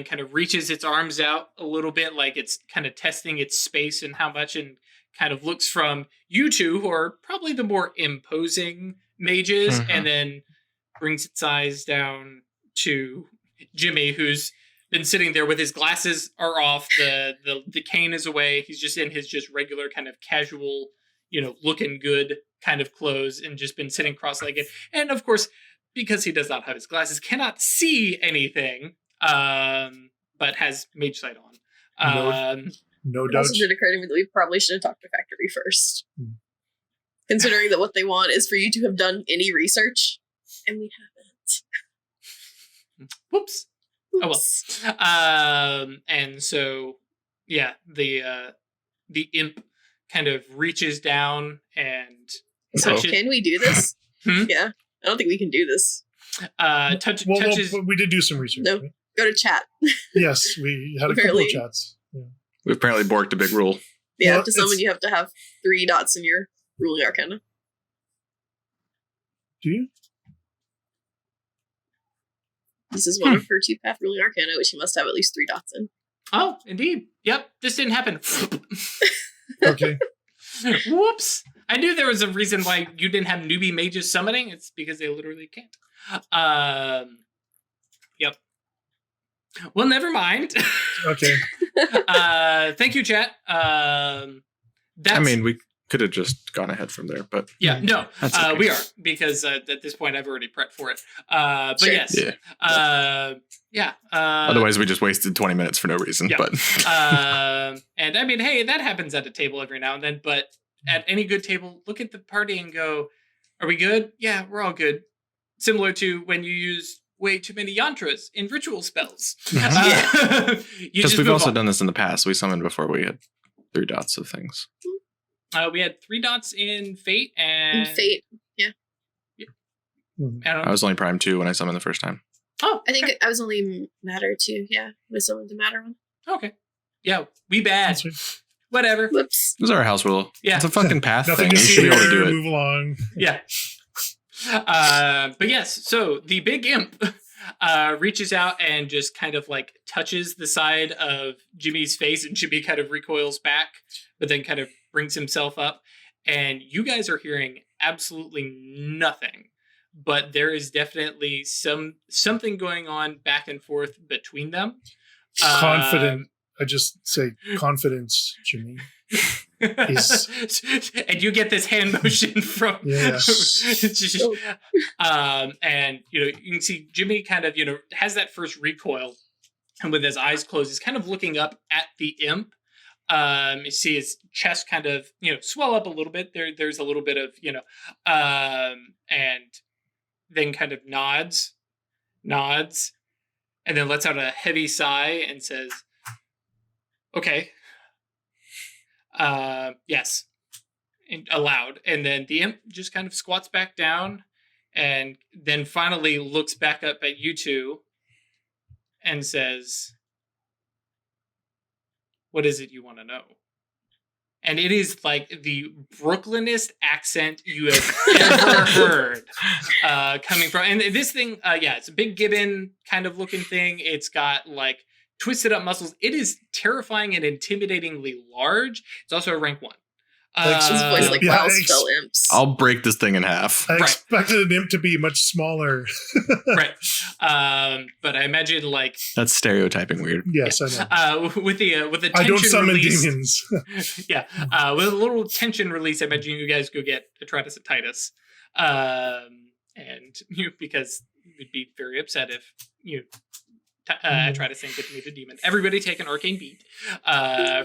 kind of reaches its arms out a little bit, like it's kind of testing its space and how much, and kind of looks from you two, who are probably the more imposing mages, and then brings its eyes down to Jimmy, who's been sitting there with his glasses are off, the cane is away, he's just in his just regular kind of casual, looking good kind of clothes, and just been sitting cross-legged, and of course, because he does not have his glasses, cannot see anything, but has mage sight on. No It doubt. also did occur to me that we probably should have talked to Factory first. Considering that what they want is for you to have done any research, and we haven't. Whoops. Oops. Oh well. And so, yeah, the imp kind of reaches down and So touches. can we do this? Yeah. I don't think we can do this. Touches. Well, we did do some research. No. Right? Go to chat. Yes, we had a couple Apparently. of chats. Yeah. We apparently borked a big rule. Yeah, Well, to summon it's- you have to have 3 dots in your ruling arcana. Do you? This is one of her 2-path ruling arcana, which you must have at least 3 dots in. Oh, indeed. Yep. This didn't happen. Okay. Whoops. I knew there was a reason why you didn't have newbie mages summoning. It's because they literally can't. Yep. Well, never mind. Okay. Thank you, chat. That's, I mean, we could have just gone ahead from there, but yeah, no, That's okay. we are, because at this point I've already prepped for it. But Sure. yes, yeah. yeah. Otherwise, we just wasted 20 minutes for no reason. Yeah. But And I mean, hey, that happens at a table every now and then. But at any good table, look at the party and go, "Are we good? Yeah, we're all good." Similar to when you use way too many yantras in ritual spells. You because just we've move also on. done this in the past. We summoned before we had 3 dots of things. We had 3 dots in Fate and And Fate. Mhm. I don't I was only prime 2 when I summoned the first time. Oh, I think okay. I was only Matter too. Yeah, with someone to Matter one. Okay. Yeah, we bad. That's right. Whatever. Whoops. This is our house rule. Yeah. It's a fucking path Nothing thing. to You see should be able to here. do it. Move along. Yeah. But yes, so the big imp reaches out and just kind of like touches the side of Jimmy's face, and Jimmy kind of recoils back, but then kind of brings himself up. And you guys are hearing absolutely nothing, but there is definitely something going on back and forth between them. Confident. I just say confidence, Jimmy. And you get this hand motion from Yes. and you can see Jimmy kind of has that first recoil, and with his eyes closed, he's kind of looking up at the imp. You see his chest kind of swell up a little bit. There's a little bit of and then kind of nods, and then lets out a heavy sigh and says, "Okay, yes," aloud. And then the imp just kind of squats back down, and then finally looks back up at you two and says, "What is it you want to know?" And it is like the Brooklynest accent you have ever heard coming from. And this thing, it's a big gibbon kind of looking thing. It's got like twisted up muscles. It is terrifying and intimidatingly large. It's also a rank 1. His voice like Yeah, wild spell imps. I'll break this thing in half. I Right. expected an imp to be much smaller. right. But I imagine like That's stereotyping weird. Yes, I know. with the tension I don't summon release, demons. yeah, with a little tension release, I imagine you guys go get Atratus and Titus, and because you'd be very upset if Atratus didn't get to meet a demon. Everybody take an arcane beat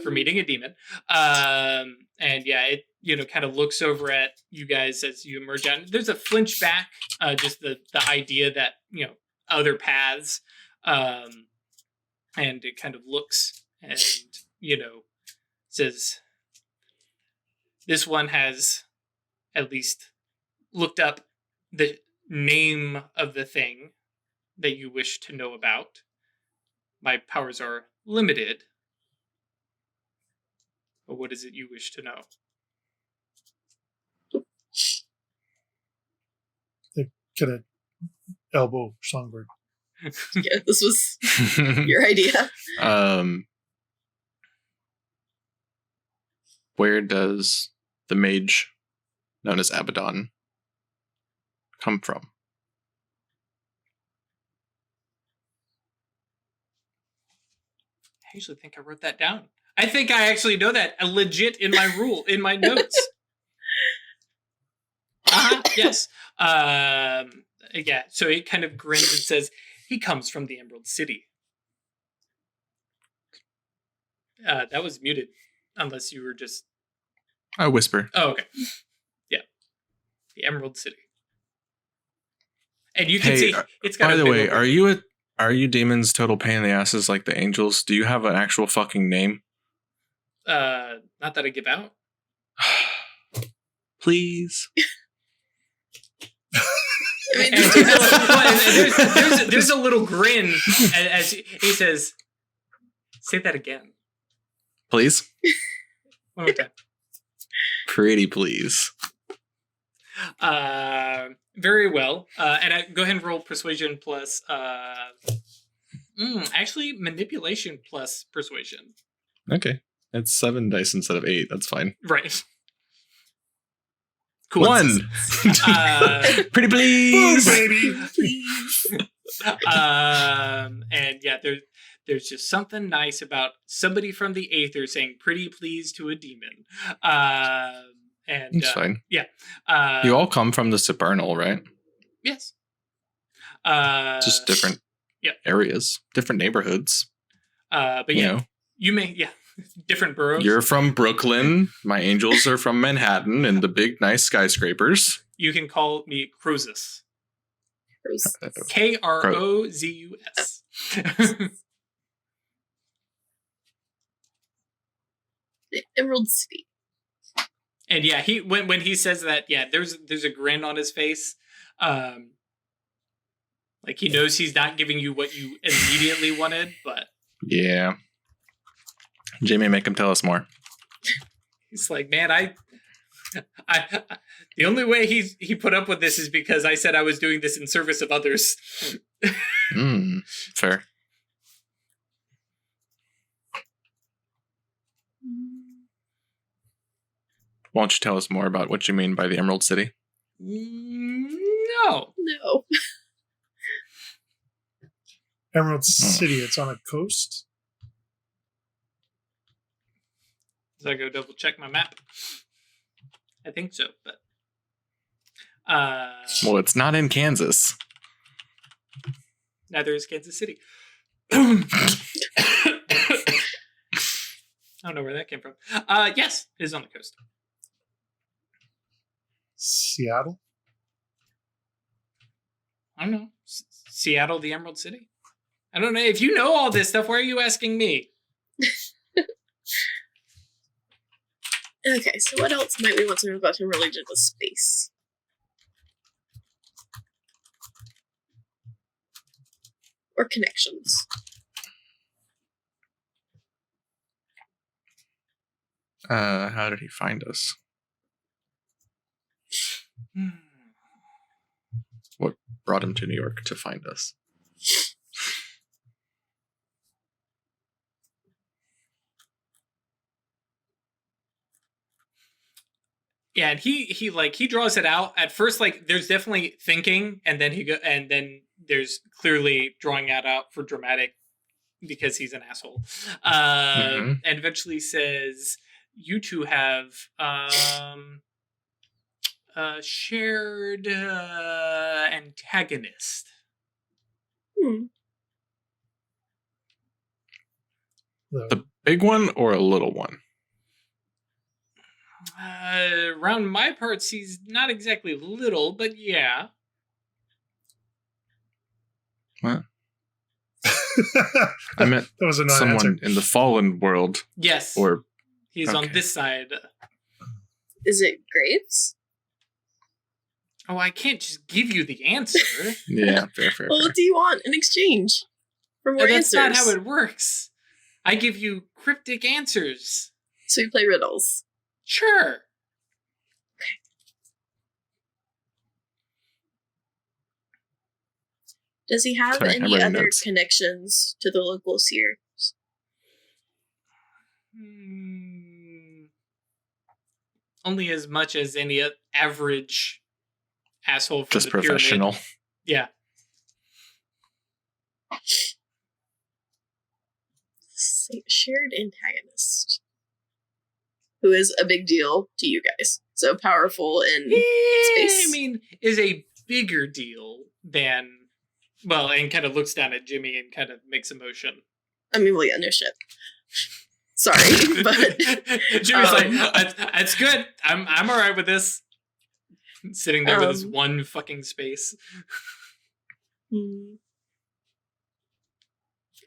for meeting a demon, and yeah, it kind of looks over at you guys as you emerge out. There's a flinch back, just the idea that other paths, and it kind of looks and says, "This one has at least looked up the name of the thing that you wish to know about. My powers are limited, but what is it you wish to know?" Kind of elbow Songbird. Yeah, this was your idea. Where does the mage known as Abaddon come from? I actually think I wrote that down. I think I actually know that legit in my notes. Yes. Yeah. So he kind of grins and says, "He comes from the Emerald City." That was muted, unless you were just. I whisper. Oh, okay. Yeah, the Emerald City. And you can see it's got. By a the big way, overview. are you demons total pain in the asses like the angels? Do you have an actual fucking name? Not that I give out. Please. I mean, There's a little grin as he says, "Say that again." Please. One more time. Pretty please. Very well. And go ahead and roll persuasion plus. Actually, manipulation plus persuasion. Okay. It's 7 dice instead of 8. That's fine. Right. Cool. 1. Pretty please. Boom, baby. Please. And yeah, there's just something nice about somebody from the Aether saying "pretty please" to a demon. And It's fine. Yeah. You all come from the Supernal, right? Yes. Just different areas, different neighborhoods. But you know. You may different boroughs. You're from Brooklyn. My angels are from Manhattan and the big nice skyscrapers. You can call me Crozus. Crozus. Krozus. The Emerald City. And yeah, he when he says that, yeah, there's a grin on his face. Like he knows he's not giving you what you immediately wanted, but yeah. Jamie, make him tell us more. He's like, man, I the only way he put up with this is because I said I was doing this in service of others. Fair. Why don't you tell us more about what you mean by the Emerald City? No. Emerald City, it's on a coast. So I go double check my map. I think so, but well, it's not in Kansas. Neither is Kansas City. I don't know where that came from. Yes, it is on the coast. Seattle? I don't know. Seattle, the Emerald City? I don't know. If you know all this stuff, why are you asking me? Okay, so what else might we want to know about him related to space? Or connections? How did he find us? What brought him to New York to find us? Yeah, and he draws it out at first. Like, there's definitely thinking, and then there's clearly drawing that out for dramatic because he's an asshole. And eventually says, "You two have shared antagonist." The big one or a little one? Around my parts, he's not exactly little, but yeah. What? I meant that was a someone in the fallen world. Yes. Or he's on this side. Is it Graves? Oh, I can't just give you the answer. Yeah, fair. Well, what do you want in exchange for more That's answers? not how it works. I give you cryptic answers. So we play riddles. Sure. Does he have Sorry, I'm any writing other notes. connections to the local Seer? Only as much as any average asshole from Just the pyramid. professional. Yeah. Shared antagonist. Who is a big deal to you guys. So powerful in space. I mean, is a bigger deal than, well, and kind of looks down at Jimmy and kind of makes a motion. I mean, well, yeah, no shit. Sorry, but Jimmy's like, "That's good. I'm all right with this." Sitting there with this one fucking space.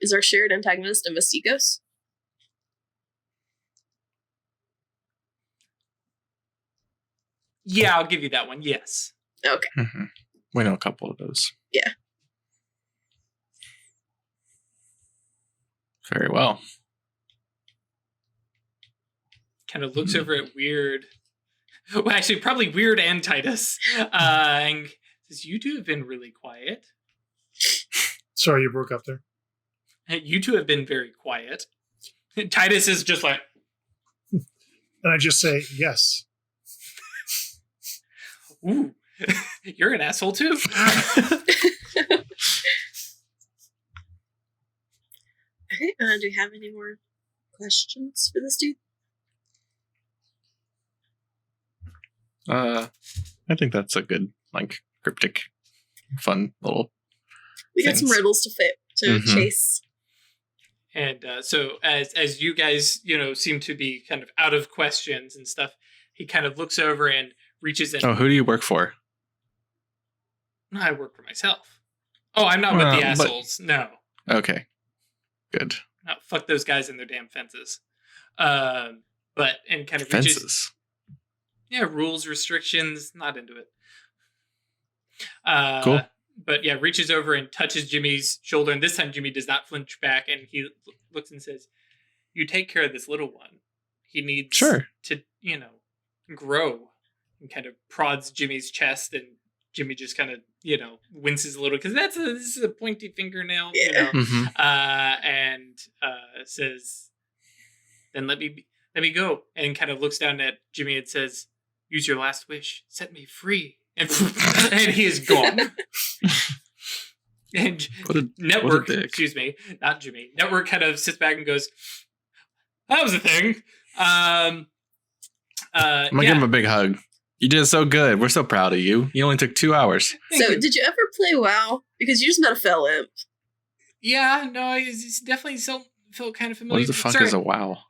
Is our shared antagonist a Mysticos? Yeah, I'll give you that one. Yes. Okay. Mm-hmm. We know a couple of those. Yeah. Very well. Kind of looks over at Weird. Well, actually, probably Weird and Titus. And says, "You two have been really quiet." Sorry, you broke up there. You two have been very quiet. Titus is just like... And I just say, yes. Ooh, you're an asshole too. Okay, do you have any more questions for this dude? I think that's a good, like, cryptic, fun little. We got some things. riddles to chase. And so as you guys, seem to be kind of out of questions and stuff, he kind of looks over and reaches in. Oh, who do you work for? I work for myself. Oh, I'm not with the assholes. No. Okay. Good. No, fuck those guys and their damn fences. And kind of reaches. Fences. Yeah, rules, restrictions, not into it. Cool. But yeah, reaches over and touches Jimmy's shoulder, and this time Jimmy does not flinch back, and he looks and says, "You take care of this little one. He needs to, grow." And kind of prods Jimmy's chest, and Jimmy just kind of, winces a little, because this is a pointy fingernail, and says, "Then let me go," and kind of looks down at Jimmy and says, "Use your last wish. Set me free." And he is gone. And Network, excuse me, not Jimmy. Network kind of sits back and goes, "That was a thing." I'm gonna give him a big hug. You did so good. We're so proud of you. You only took 2 hours. So, did you ever play WoW? Because you just met a fell imp. Yeah, no, it's definitely felt kind of familiar. What the fuck is a WoW?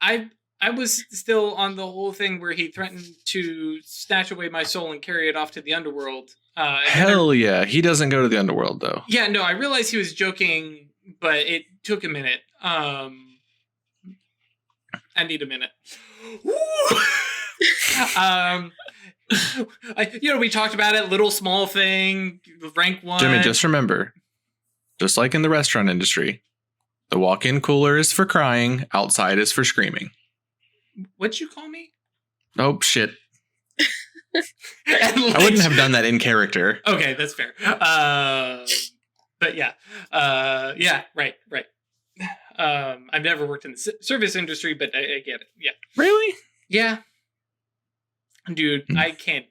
I was still on the whole thing where he threatened to snatch away my soul and carry it off to the underworld. Hell yeah. He doesn't go to the underworld, though. Yeah, no, I realized he was joking, but it took a minute. I need a minute. We talked about it, little small thing, rank 1. Jimmy, just remember, just like in the restaurant industry, the walk-in cooler is for crying, outside is for screaming. What'd you call me? Oh, shit. I wouldn't have done that in character. Okay, that's fair. But yeah. Right. I've never worked in the service industry, but I get it. Yeah. Really? Yeah. Dude, I can't,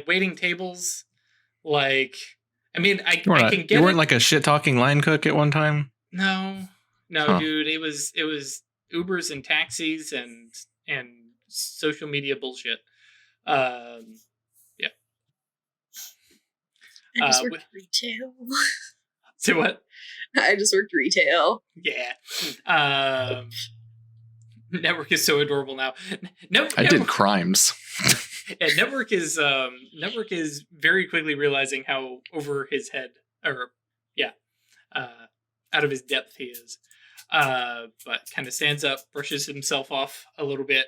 waiting tables, I can get You weren't it. like a shit-talking line cook at one time? No, Huh. dude, it was Ubers and taxis and social media bullshit. Yeah. I just worked retail. Say what? I just worked retail. Yeah. Network is so adorable now. I did crimes. And Network is very quickly realizing how over his head, out of his depth he is. But kind of stands up, brushes himself off a little bit,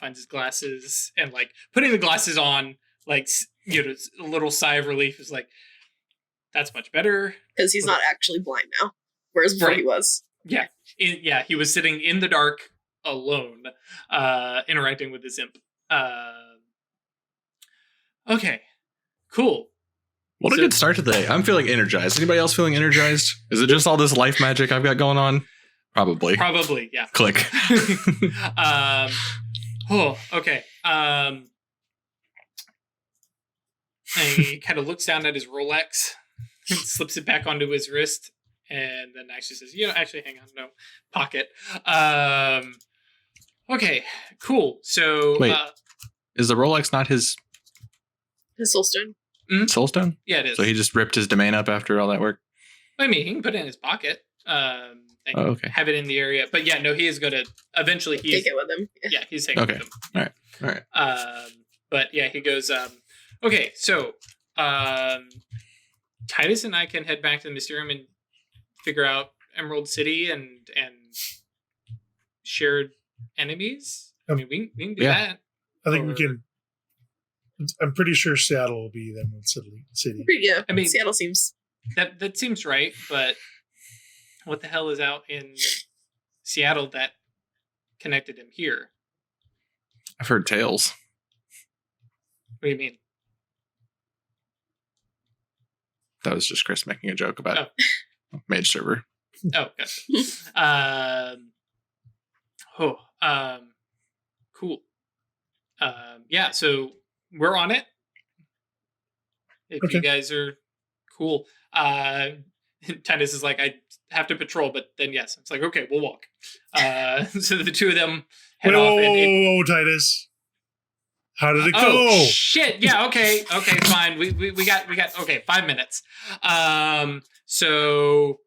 finds his glasses, and putting the glasses on, a little sigh of relief is like, that's much better. Because he's not actually blind now, whereas before he was. Yeah, he was sitting in the dark alone, interacting with his imp. Okay, cool. What a good start to the day. I'm feeling energized. Anybody else feeling energized? Is it just all this life magic I've got going on? Probably. Probably, yeah. Click. Okay. And he kind of looks down at his Rolex and slips it back onto his wrist, and then actually says, actually, hang on, no, pocket. Okay, cool. So, wait, is the Rolex not his soul stone? soul stone? Yeah, it is. So he just ripped his domain up after all that work? I mean, he can put it in his pocket. And okay. have it in the area. But yeah, no, he is going to eventually. Take it with him. Yeah, he's taking it with him. All right. But yeah, he goes, okay, so Titus and I can head back to the Mysterium and figure out Emerald City and shared enemies. I mean, we can do that. I think we can. I'm pretty sure Seattle will be the Emerald City. Yeah, I mean, Seattle seems that seems right, but what the hell is out in Seattle that connected him here? I've heard tales. What do you mean? That was just Chris making a joke about Mage Server. Oh, gotcha. Cool. Yeah, so we're on it. If you guys are cool. Titus is like, I have to patrol, but then yes. It's like, okay, we'll walk. So the two of them head off. Whoa, Titus. How did it go? Oh, shit. Yeah, okay, fine. We got okay, 5 minutes. So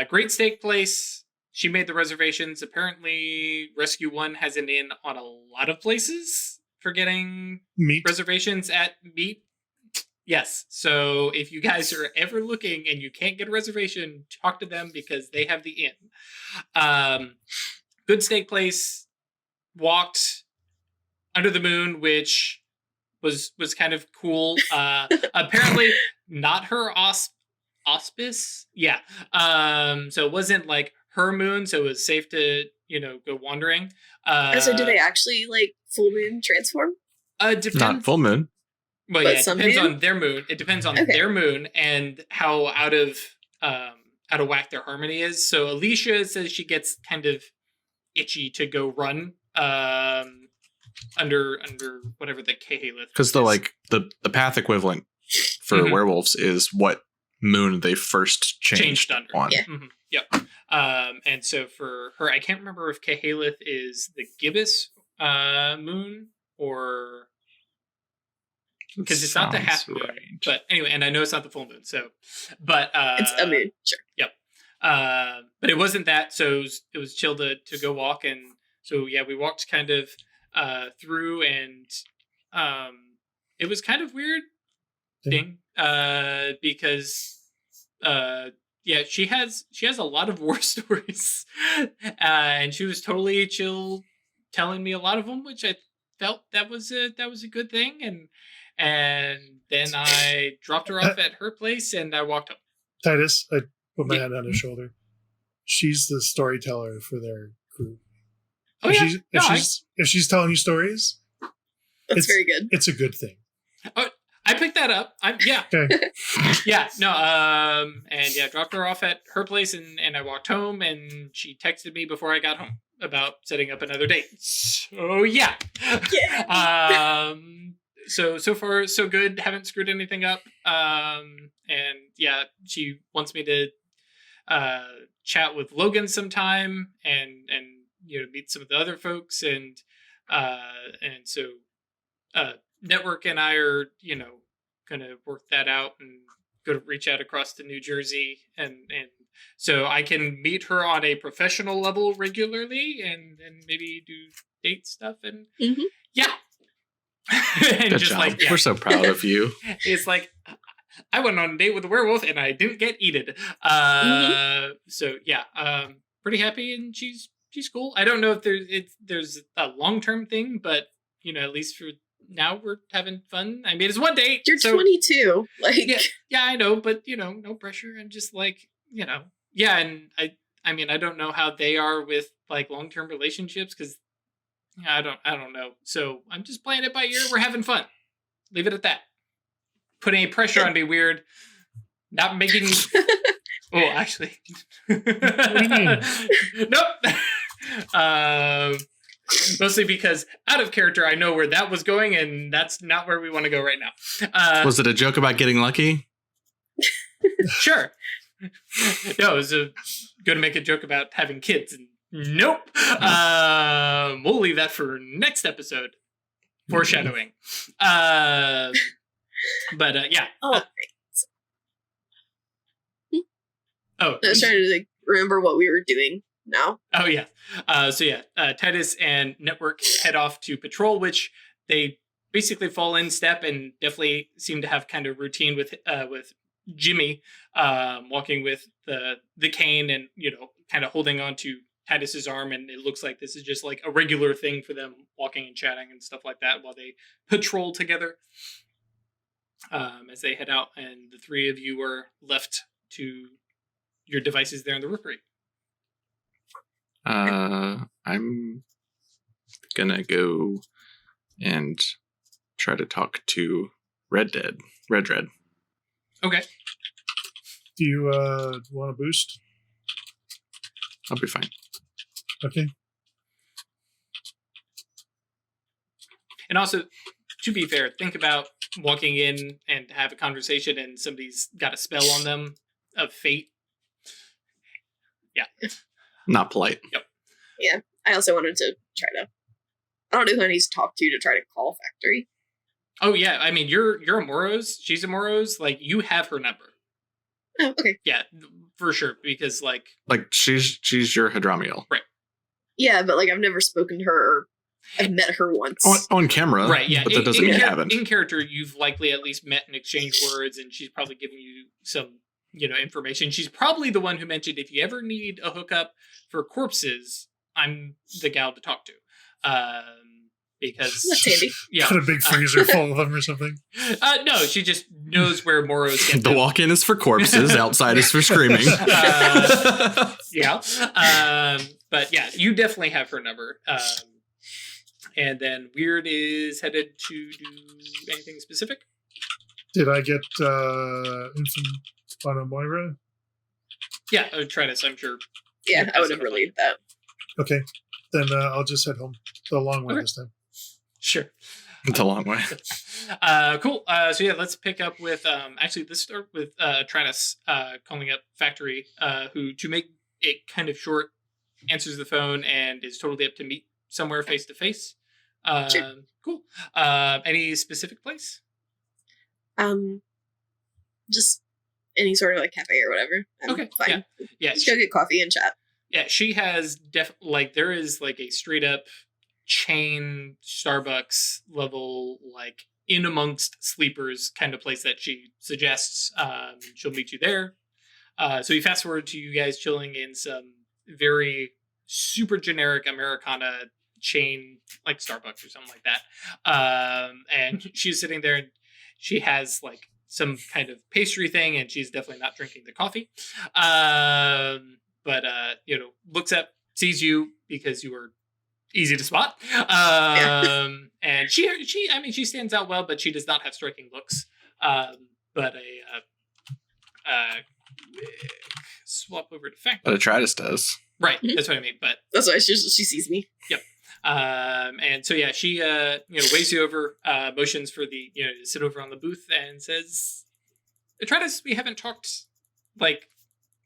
Great Steak Place. She made the reservations. Apparently, Rescue 1 has an in on a lot of places for getting meat reservations at meat. Yes. So if you guys are ever looking and you can't get a reservation, talk to them because they have the inn. Good Steak Place. Walked under the moon, which was kind of cool. Apparently not her auspice. Yeah. So it wasn't like her moon, so it was safe to, go wandering. So do they actually like full moon transform? Depends. Not full moon. Well, yeah, it depends on their moon. It depends on their moon and how out of whack their harmony is. So Alicia says she gets kind of itchy to go run under whatever the Kehalith. Because the path equivalent for werewolves is what moon they first changed under. On. Yeah. Mm-hmm. Yep. And so for her, I can't remember if Kehalith is the gibbous moon or. Because it's not the half moon, but anyway, and I know it's not the full moon. So, but it's a moon, sure. Yep. But it wasn't that. So it was chill to go walk, and so yeah, we walked kind of through, and it was kind of weird thing because yeah, she has a lot of war stories, and she was totally chill telling me a lot of them, which I felt that was a good thing, and then I dropped her off at her place and I walked home. Titus, I put my hand on his shoulder. She's the storyteller for their group. Oh, if she's telling you stories, that's very good. It's a good thing. Oh, I picked that up. Yeah. Okay. Yeah. No. And yeah, dropped her off at her place and I walked home and she texted me before I got home about setting up another date. So yeah. So far so good. Haven't screwed anything up. And yeah, she wants me to chat with Logan sometime and meet some of the other folks and so Network and I are gonna work that out and go to reach out across to New Jersey and so I can meet her on a professional level regularly and maybe do date stuff and yeah. And good just job. like We're so proud of you. It's like I went on a date with a werewolf and I didn't get eaten. So yeah, pretty happy and she's cool. I don't know if there's a long-term thing, but at least for now we're having fun. I mean, it's one date. You're 22. Like yeah, I know, but no pressure. I'm just like, yeah, and I mean, I don't know how they are with like long-term relationships because I don't know. So I'm just playing it by ear. We're having fun. Leave it at that. put any pressure on me, Weird. Not making. Oh, actually. What do you mean? Nope. Mostly because out of character, I know where that was going, and that's not where we want to go right now. Was it a joke about getting lucky? Sure. No, it was going to make a joke about having kids. And nope. We'll leave that for next episode. Foreshadowing. Yeah. Oh, Oh. I was trying to like remember what we were doing now. Oh, yeah. Titus and Network head off to patrol, which they basically fall in step and definitely seem to have kind of routine with Jimmy walking with the cane and, kind of holding on to Titus's arm. And it looks like this is just like a regular thing for them, walking and chatting and stuff like that while they patrol together as they head out. And the three of you are left to your devices there in the Rookery. I'm gonna go and try to talk to Red. Okay. Do you want a boost? I'll be fine. Okay. And also, to be fair, think about walking in and have a conversation and somebody's got a spell on them of fate. Yeah. Not polite. Yep. Yeah. I also wanted to try to. I don't know who I need to talk to try to call Factory. Oh yeah, I mean you're a Moros. She's a Moros. Like you have her number. Oh, okay. Yeah, for sure. Because like she's your Hadramiel. Right. Yeah, but like I've never spoken to her or I've met her once. On camera. Right, yeah. But that doesn't mean you haven't. In character, you've likely at least met and exchanged words, and she's probably giving you some, information. She's probably the one who mentioned if you ever need a hookup for corpses, I'm the gal to talk to. Because That's handy. Yeah. Put a big freezer full of them or something. No, she just knows where Moros get The them. walk-in is for corpses, outside is for screaming. Yeah. But yeah, you definitely have her number. And then Weird is headed to do anything specific? Did I get infant on Moira? Yeah, Atratus, I'm sure. Yeah, I would have relayed that. Okay. Then I'll just head home. The long way Okay. this time. Sure. It's a long way. Cool. So yeah, let's pick up with let's start with Atratus calling up Factory, who, to make it kind of short, answers the phone and is totally up to meet somewhere face to face. Sure. Cool. Any specific place? Just any sort of like cafe or whatever. I'm Okay, fine. Yeah. Just go get coffee and chat. Yeah, she has there is like a straight up chain Starbucks level, like in amongst sleepers kind of place that she suggests. She'll meet you there. So we fast forward to you guys chilling in some very super generic Americana chain, like Starbucks or something like that. And she's sitting there and she has like some kind of pastry thing, and she's definitely not drinking the coffee. But looks up, sees you because you were easy to spot. And she stands out well, but she does not have striking looks. But swap over to Factory. But Atratus does. Right, that's what I mean. But That's why she sees me. yep. And so yeah, she waves you over, motions for the to sit over on the booth, and says, "Atratus, we haven't talked like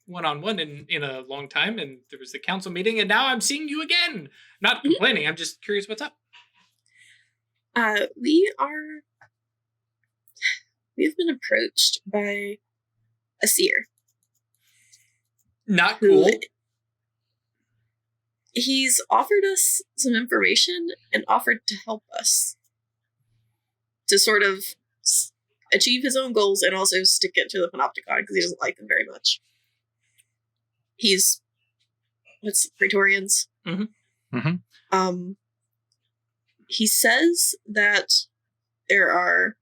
one-on-one in a long time, and there was the council meeting, and now I'm seeing you again. Not complaining, I'm just curious what's up." We have been approached by a seer. Not Who- cool. He's offered us some information and offered to help us to sort of achieve his own goals and also stick it to the Panopticon because he doesn't like them very much. He's Praetorians. Mm-hmm. Mm-hmm. He says that there are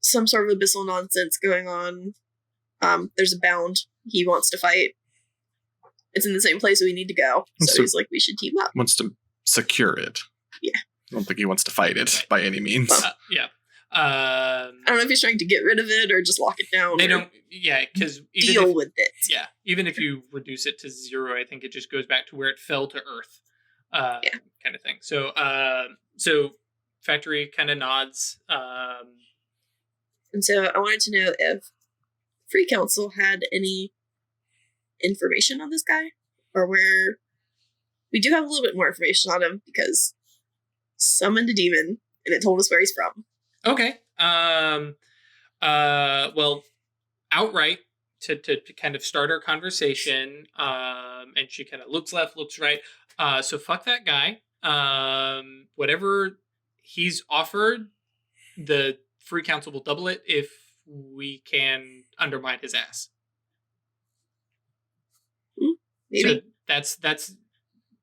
some sort of abyssal nonsense going on. There's a bound he wants to fight. It's in the same place we need to go. So he's like, we should team up. Wants to secure it. Yeah. I don't think he wants to fight it by any means. Yeah. I don't know if he's trying to get rid of it or just lock it down. They or don't. Yeah, because deal with it. Yeah, even if you reduce it to 0, I think it just goes back to where it fell to Earth, kind of thing. So, Factory kind of nods. And so I wanted to know if Free Council had any information on this guy, or where we do have a little bit more information on him because summoned a demon and it told us where he's from. Okay. Well, outright to kind of start our conversation. And she kind of looks left, looks right. So fuck that guy. Whatever he's offered, the Free Council will double it if we can undermine his ass. Maybe. So that's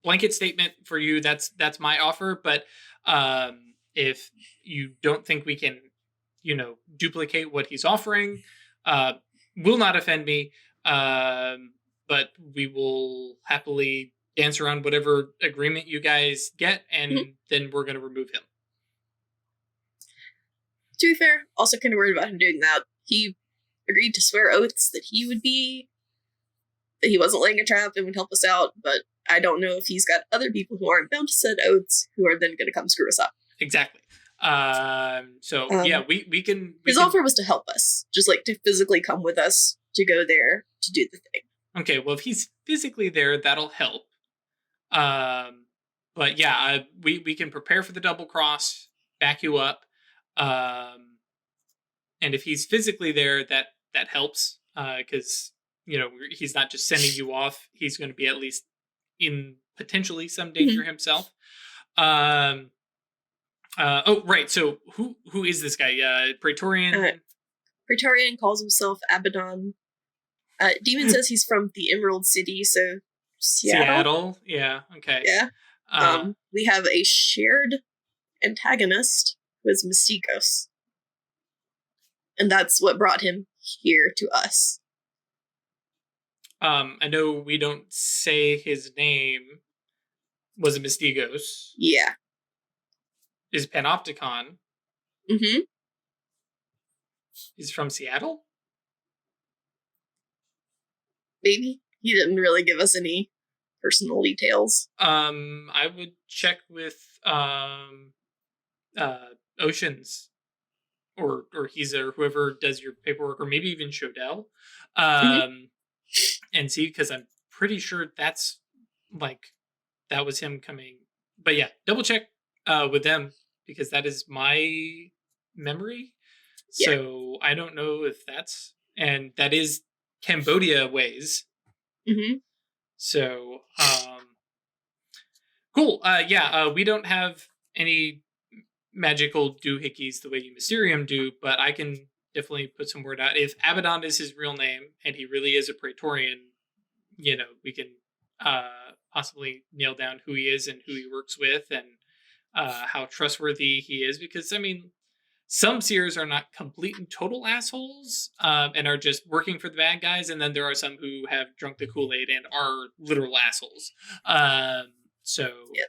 blanket statement for you. That's my offer. But if you don't think we can, duplicate what he's offering, will not offend me. But we will happily dance around whatever agreement you guys get, and then we're going to remove him. To be fair, also kind of worried about him doing that. He agreed to swear oaths that he wasn't laying a trap and would help us out, but I don't know if he's got other people who aren't bound to said oaths who are then going to come screw us up. Exactly. We can. His offer was to help us, just like to physically come with us to go there to do the thing. Okay, well, if he's physically there, that'll help. But yeah, we can prepare for the double cross, back you up. And if he's physically there, that helps, because he's not just sending you off. He's going to be at least in potentially some danger himself. Right. So who is this guy? Praetorian. Praetorian calls himself Abaddon. Demon says he's from the Emerald City, so Seattle. Yeah. Okay. Yeah. We have a shared antagonist who is Mystikos. And that's what brought him here to us. I know we don't say his name. Was it Mystikos? Yeah. Is Panopticon. Mm-hmm. He's from Seattle? Maybe. He didn't really give us any personal details. I would check with Oceans or he's or whoever does your paperwork, or maybe even Shodell, and see, because I'm pretty sure that's that was him coming. But yeah, double check with them, because that is my memory. Yeah. So I don't know if and that is Cambodia ways. Mm-hmm. So cool. We don't have any magical doohickeys the way you Mysterium do, but I can definitely put some word out. If Abaddon is his real name and he really is a Praetorian, we can possibly nail down who he is and who he works with, and how trustworthy he is, because some Seers are not complete and total assholes, and are just working for the bad guys, and then there are some who have drunk the Kool-Aid and are literal assholes.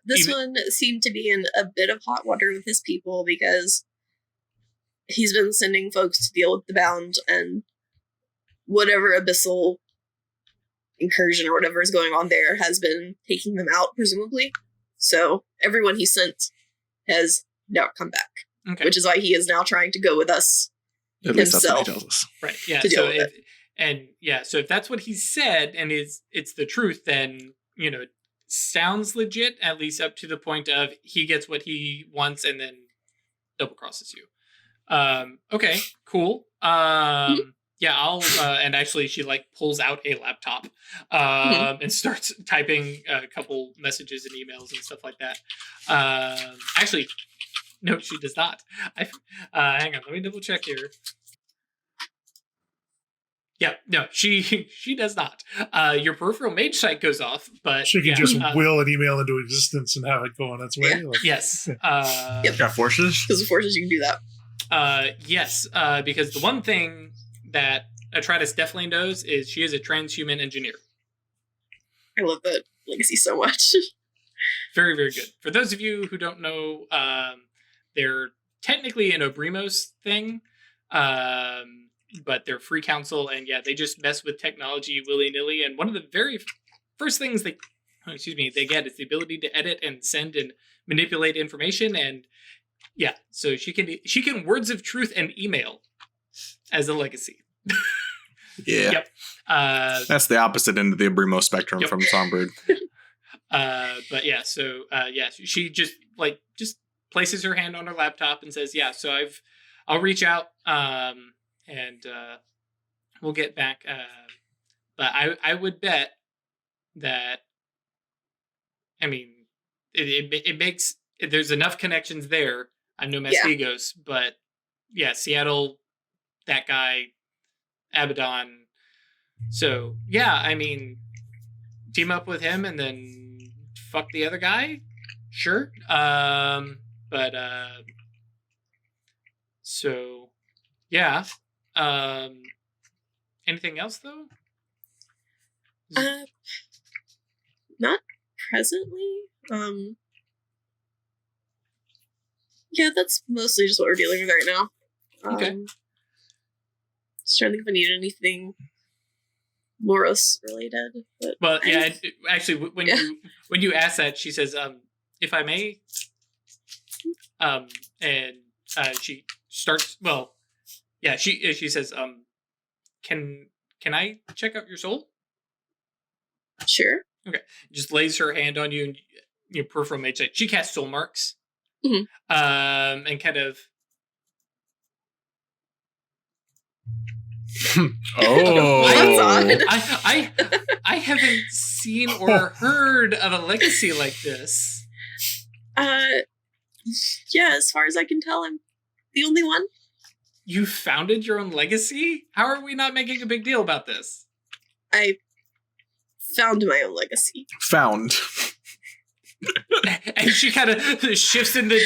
This one seemed to be in a bit of hot water with his people, because he's been sending folks to deal with the Bound and whatever abyssal incursion or whatever is going on there has been taking them out, presumably. So everyone he sent has now come back. Okay. Which is why he is now trying to go with us At himself. least that's what he tells us. Right. Yeah. So if that's what he said and it's the truth, then it sounds legit, at least up to the point of he gets what he wants and then double crosses you. Okay. Cool. Yeah. I'll and actually she pulls out a laptop and starts typing a couple messages and emails and stuff like that. Actually. No, she does not. Hang on, let me double check here. Yeah, no, she does not. Your peripheral mage sight goes off, but she can just will an email into existence and have it go on its way. Yeah. Yes. Got forces? Because of forces, you can do that. Yes, because the one thing that Atratus definitely knows is she is a transhuman engineer. I love that legacy so much. Very, very good. For those of you who don't know, they're technically an Obrimos thing, but they're free council, and yeah, they just mess with technology willy-nilly. And one of the very first things they get is the ability to edit and send and manipulate information. And yeah, so she can words of truth and email as a legacy. Yeah. Yep. That's the opposite end of the Abrimo spectrum Yep. from Songbird. But yeah, so yeah, she just places her hand on her laptop and says, "Yeah, so I'll reach out, and we'll get back." But I would bet that, I mean, it makes, there's enough connections there. I know Mastigos, but yeah, Seattle, that guy, Abaddon. So yeah, I mean, team up with him and then fuck the other guy, sure. But so yeah. Anything else though? Not presently. Yeah, that's mostly just what we're dealing with right now. Okay. Just trying to think if I need anything Moros related. But Well, yeah. Actually, when you ask that, she says, "If I may," and she starts. Well, yeah. She says, "Can I check out your soul?" Sure. Just lays her hand on you, and your peripheral mage. She casts soul marks, Mhm. And kind of. Oh. That's odd. I haven't seen or heard of a legacy like this. Yeah, as far as I can tell, I'm the only one. You founded your own legacy? How are we not making a big deal about this? I found my own legacy. Found. And she kind of shifts in the...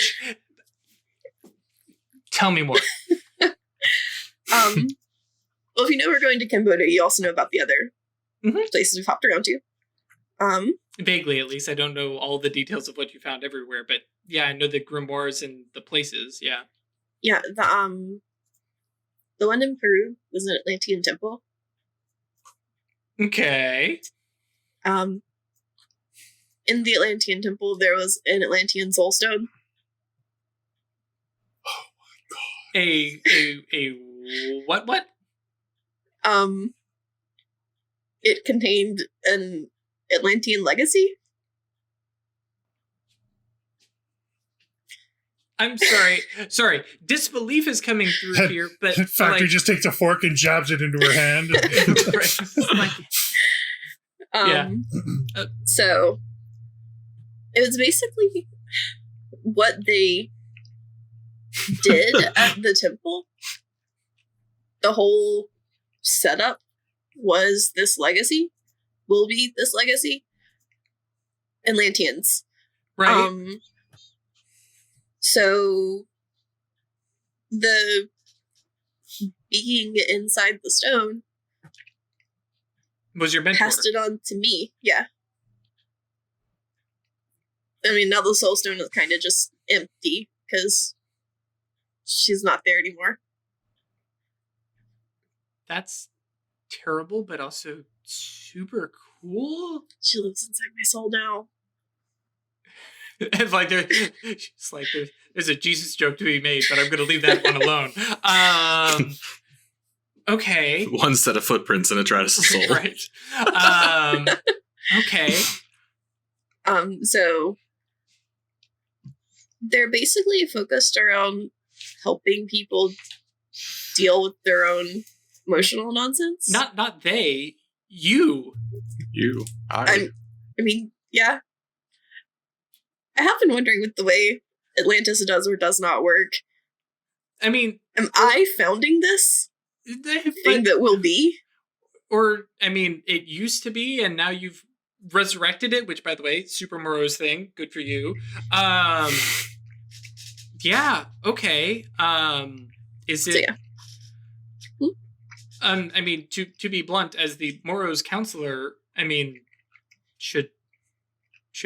Tell me more. Well, if you know we're going to Cambodia, you also know about the other places we've hopped around to. Vaguely, at least. I don't know all the details of what you found everywhere, but yeah, I know the grimoires and the places, yeah. Yeah, the one in Peru was an Atlantean temple. Okay. In the Atlantean temple, there was an Atlantean soulstone. A what? It contained an Atlantean legacy. I'm sorry. Disbelief is coming through here, but Factory like, just takes a fork and jabs it into her hand. Yeah. So it was basically what they did at the temple. The whole setup was this legacy. Will be this legacy. Atlanteans. right? So the being inside the stone Was your mentor? passed it on to me. Yeah. I mean, now the soul stone is kind of just empty because she's not there anymore. That's terrible, but also super cool. She lives inside my soul now. It's like there's a Jesus joke to be made, but I'm going to leave that one alone. Okay. One set of footprints in Atratus' soul. Right. Okay. So they're basically focused around helping people deal with their own emotional nonsense. Not they. You. You. I mean, yeah. I have been wondering with the way Atlantis does or does not work. I mean, Am I founding this thing that will be? Or, I mean, it used to be, and now you've resurrected it, which, by the way, Super Morrow's thing. Good for you. Yeah, okay. Is it... So, yeah. I mean, to be blunt, as the Morrow's counselor, I mean, should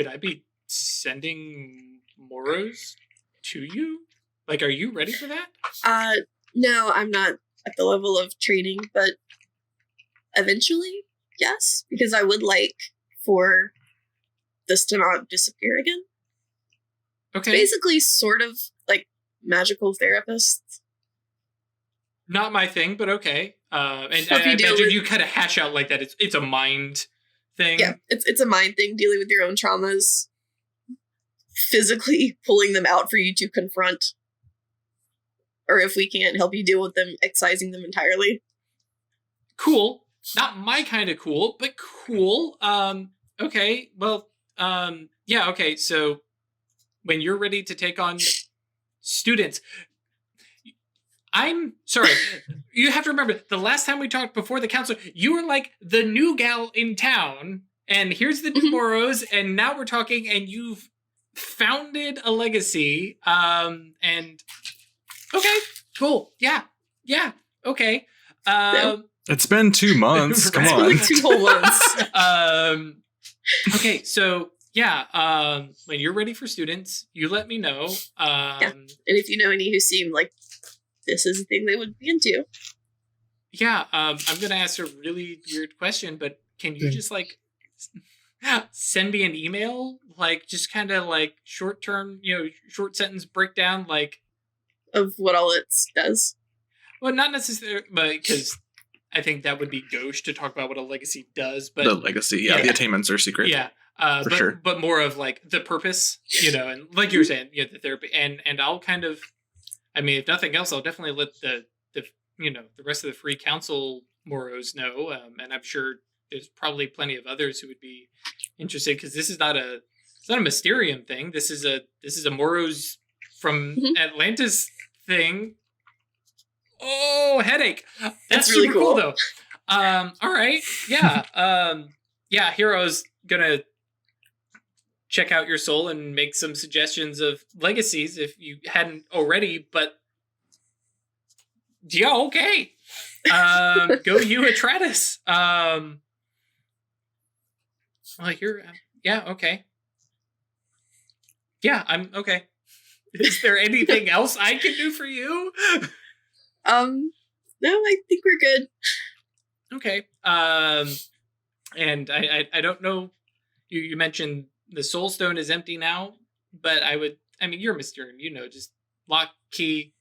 I be sending Morrows to you? Like, are you ready for that? No, I'm not at the level of training, but eventually, yes, because I would like for this to not disappear again. Okay. Basically, sort of like magical therapists. Not my thing, but okay. And Help I you deal imagine with- you kind of hash out like that. It's a mind thing. Yeah, it's a mind thing, dealing with your own traumas, physically pulling them out for you to confront, or if we can't help you deal with them, excising them entirely. Cool. Not my kind of cool, but cool. Okay. Well, yeah, okay. So when you're ready to take on students, I'm sorry. You have to remember, the last time we talked before the council, you were like the new gal in town, and here's the new Moros, and now we're talking, and you've founded a legacy. And okay, cool. Yeah. Okay. It's been 2 months. Come It's been on. like 2 whole months. Okay, so yeah, when you're ready for students, you let me know. And if you know any who seem like this is a thing they would be into. Yeah, I'm gonna ask a really weird question, but can you just like send me an email, like just kind of like short term, short sentence breakdown, like Of what all it does. well, not necessarily, but because I think that would be gauche to talk about what a legacy does, but The legacy, yeah, Yeah. the attainments are secret. yeah. For but, sure. but more of like the purpose, and like you were saying, the therapy, and I'll kind of, I mean, if nothing else, I'll definitely let the the rest of the free council Moros know, and I'm sure there's probably plenty of others who would be interested, because this is not a Mysterium thing. This is a Moros from Atlantis thing. Oh, headache. That's really super cool cool. though. All right, yeah, yeah. Hero's gonna check out your soul and make some suggestions of legacies if you hadn't already, but yeah, okay. Go you, Atratus. Well, yeah, okay. Yeah, I'm okay. Is there anything else I can do for you? No, I think we're good. Okay. And I don't know. You mentioned the soul stone is empty now, but I mean, you're Mysterium, just lock, key,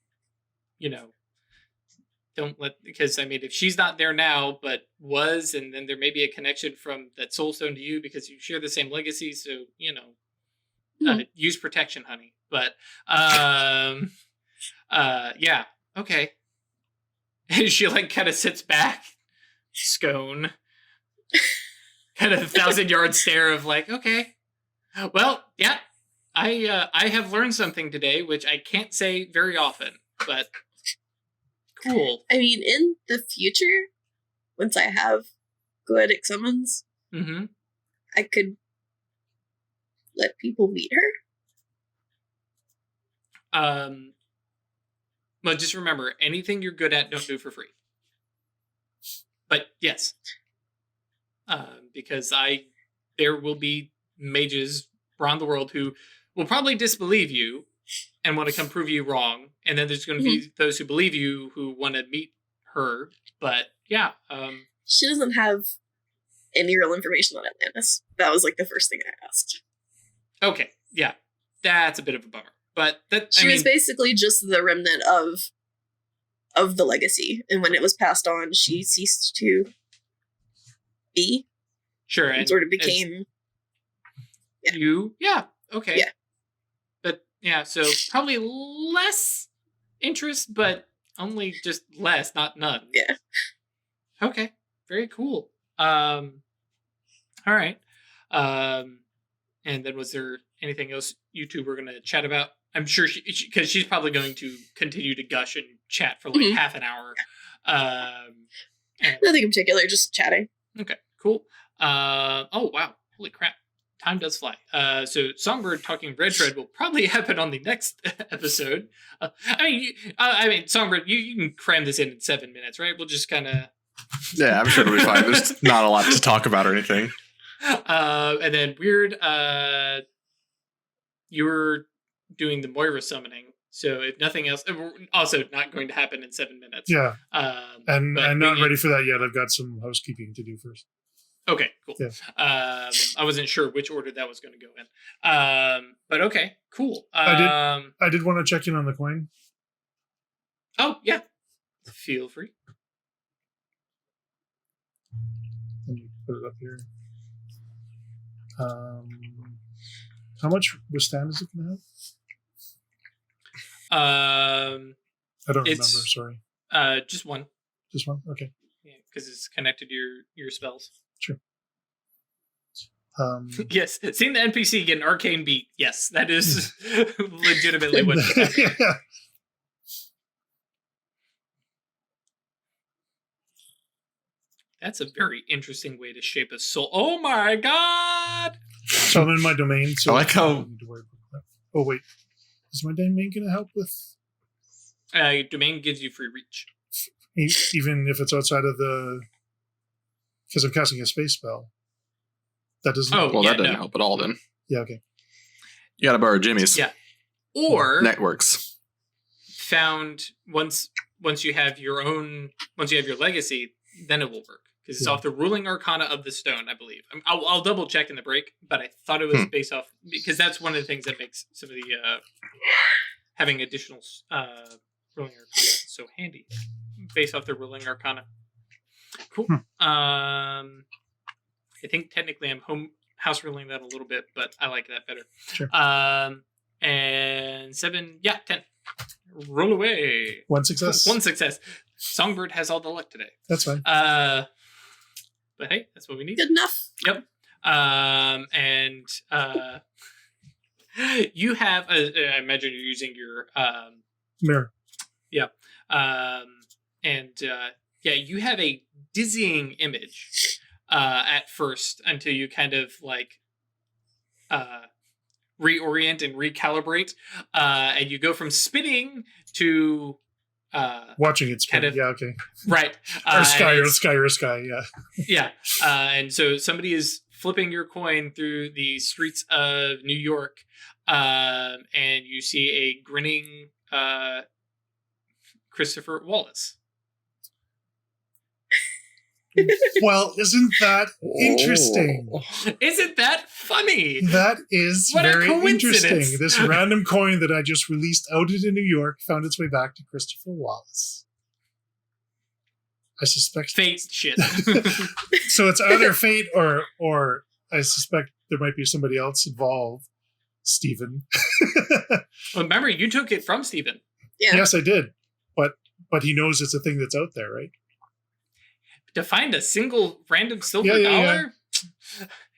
don't let, because I mean, if she's not there now, but was, and then there may be a connection from that soul stone to you because you share the same legacy. So, use protection, honey. But, yeah. Okay. And she like kind of sits back, scone, kind of 1,000-yard stare of like, okay, well, yeah, I have learned something today, which I can't say very often, but cool. I mean, in the future, once I have goetic summons, Mm-hmm. I could let people meet her. But just remember, anything you're good at, don't do for free. But yes, because there will be mages around the world who will probably disbelieve you and want to come prove you wrong, and then there's going to be those who believe you who want to meet her. But yeah, She doesn't have any real information on Atlantis. That was like the first thing I asked. okay, yeah, that's a bit of a bummer. But that She was basically just the remnant of the legacy, and when it was passed on, she ceased to be. sure, And sort of became. Yeah. you, yeah, okay, Yeah. But yeah, so probably less interest, but only just less, not none. Yeah. Okay, very cool. All right. And then was there anything else you two were going to chat about? I'm sure because she's probably going to continue to gush and chat for like half an hour. Nothing in particular, just chatting. Okay, cool. Oh wow, holy crap, time does fly. So Songbird talking Red Tread will probably happen on the next episode. I mean, Songbird, you can cram this in 7 minutes, right? We'll just kind of. Yeah, I'm sure it'll be fine. There's not a lot to talk about or anything. And then Weird, you were doing the Moira summoning. So if nothing else, also not going to happen in 7 minutes. Yeah, and but I'm not we- ready for that yet. I've got some housekeeping to do first. Okay, cool. Yeah. I wasn't sure which order that was going to go in. But okay, cool. I did want to check in on the coin. Oh, yeah. Feel free. Let me put it up here. How much withstand is it going to have? I don't remember. It's- Sorry, Just one. just one. Okay. Because it's connected to your spells. Yes. Yes, seeing the NPC get an arcane beat. Yes, that is legitimately what just happened. Yeah. That's a very interesting way to shape a soul. Oh my god! So I'm in my domain. So I like how- don't need to worry about that. Oh wait, is my domain going to help with Domain gives you free reach. even if it's outside of the? Because I'm casting a space spell. That doesn't. Oh, Well, yeah, that doesn't no. help at all. Then Yeah. Okay. you got to borrow Jimmy's. Yeah. Or Networks. found once you have your legacy, then it will work because it's Yeah. off the ruling arcana of the stone, I believe. I'll double check in the break, but I thought it was based off because that's one of the things that makes some of the having additional ruling arcana so handy, based off the ruling arcana. Cool. I think technically I'm house ruling that a little bit, but I like that better. Sure. And 7, 10. Roll away. One success. One success. Songbird has all the luck today. That's fine. But hey, that's what we need. Good enough. Yep. And you have I imagine you're using your Mirror. you have a dizzying image at first until you kind of like reorient and recalibrate, and you go from spinning to Watching it spin. kind of- Yeah. Okay. right. Or sky. and Or it's- sky. Or sky. Yeah. Yeah. And so somebody is flipping your coin through the streets of New York, and you see a grinning Christopher Wallace. Well, isn't that interesting? Isn't that funny? That is What a very coincidence. interesting. This random coin that I just released out into New York found its way back to Christopher Wallace. I suspect Fate shit. so. It's either fate or I suspect there might be somebody else involved. Stephen. Well, remember, you took it from Stephen. Yeah. Yes, I did, but he knows it's a thing that's out there, right? To find a single random silver Yeah. dollar?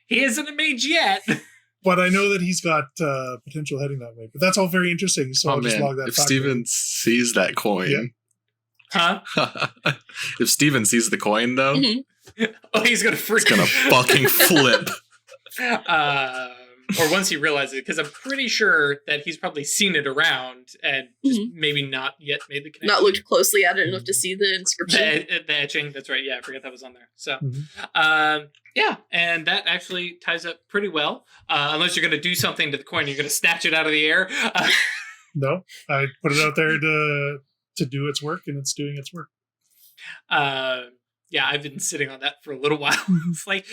He isn't a mage yet. But I know that he's got potential heading that way. But that's all very interesting. So Oh I'll just man, log that. if fact Steven sees that coin, Huh? if Steven sees the coin though, Mhm. Oh, he's gonna freak. it's gonna fucking flip. Or once he realizes it, because I'm pretty sure that he's probably seen it around and just maybe not yet made the connection. Not looked closely at it enough to see the inscription. The etching, that's right. Yeah, I forgot that was on there. So, Mhm. yeah, and that actually ties up pretty well. Unless you're going to do something to the coin, you're going to snatch it out of the air. No, I put it out there to do its work, and it's doing its work. Yeah, I've been sitting on that for a little while. It's like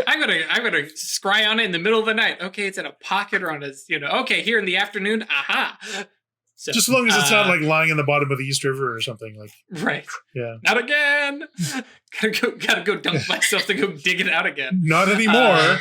I'm gonna scry on it in the middle of the night. Okay, it's in a pocket or on a okay, here in the afternoon. Aha. So, Just as long as it's not like lying in the bottom of the East River or something like. right. Yeah. Not again. Gotta go dunk myself to go dig it out again. Not anymore.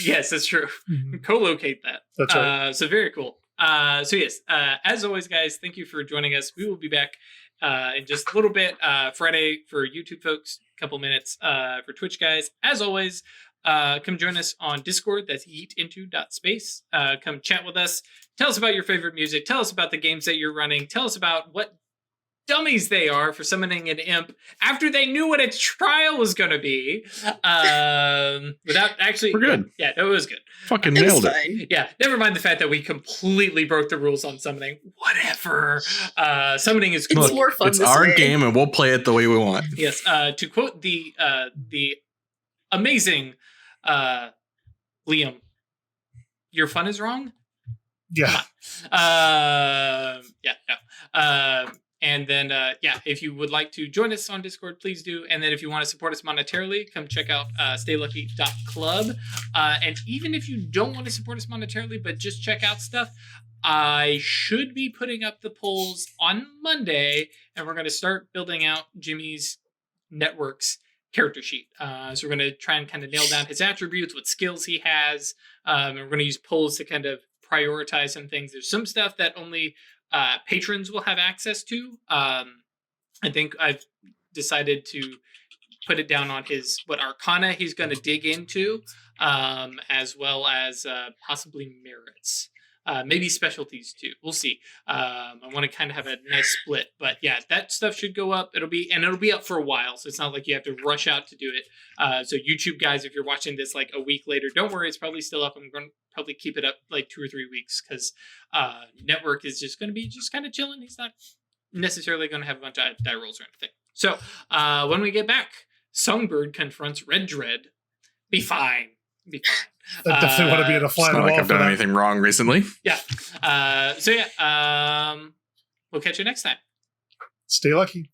Yes, that's true. Mhm. Co-locate that. That's right. So very cool. So yes, as always, guys, thank you for joining us. We will be back in just a little bit. Friday for YouTube folks, a couple minutes for Twitch guys. As always, come join us on Discord. That's eatinto.space. Come chat with us. Tell us about your favorite music. Tell us about the games that you're running. Tell us about what dummies they are for summoning an imp after they knew what its trial was going to be. Without actually, We're good. Yeah, it was good. Fucking It was nailed it. fine. Yeah, never mind the fact that we completely broke the rules on summoning. Whatever. Summoning is It's cool. more fun It's this our way. game, and we'll play it the way we want. Yes. To quote the amazing Liam, your fun is wrong. Yeah. Yeah, no. And then, if you would like to join us on Discord, please do. And then if you want to support us monetarily, come check out staylucky.club. And even if you don't want to support us monetarily, but just check out stuff, I should be putting up the polls on Monday, and we're going to start building out Jimmy's network's character sheet. So we're going to try and kind of nail down his attributes, what skills he has, and we're going to use polls to kind of prioritize some things. There's some stuff that only patrons will have access to. I think I've decided to put it down on his what arcana he's going to dig into, as well as possibly merits. Maybe specialties too. We'll see. I want to kind of have a nice split, but yeah, that stuff should go up. It'll be up for a while, so it's not like you have to rush out to do it. So YouTube guys, if you're watching this like a week later, don't worry, it's probably still up. I'm going to probably keep it up like 2 or 3 weeks because Network is just going to be just kind of chilling. He's not necessarily going to have a bunch of die rolls or anything. So when we get back, Songbird confronts Red Dread. Be fine. Be fine. I definitely want to be at a It's flat not wall like I've for done that. anything wrong recently. Yeah. We'll catch you next time. Stay lucky.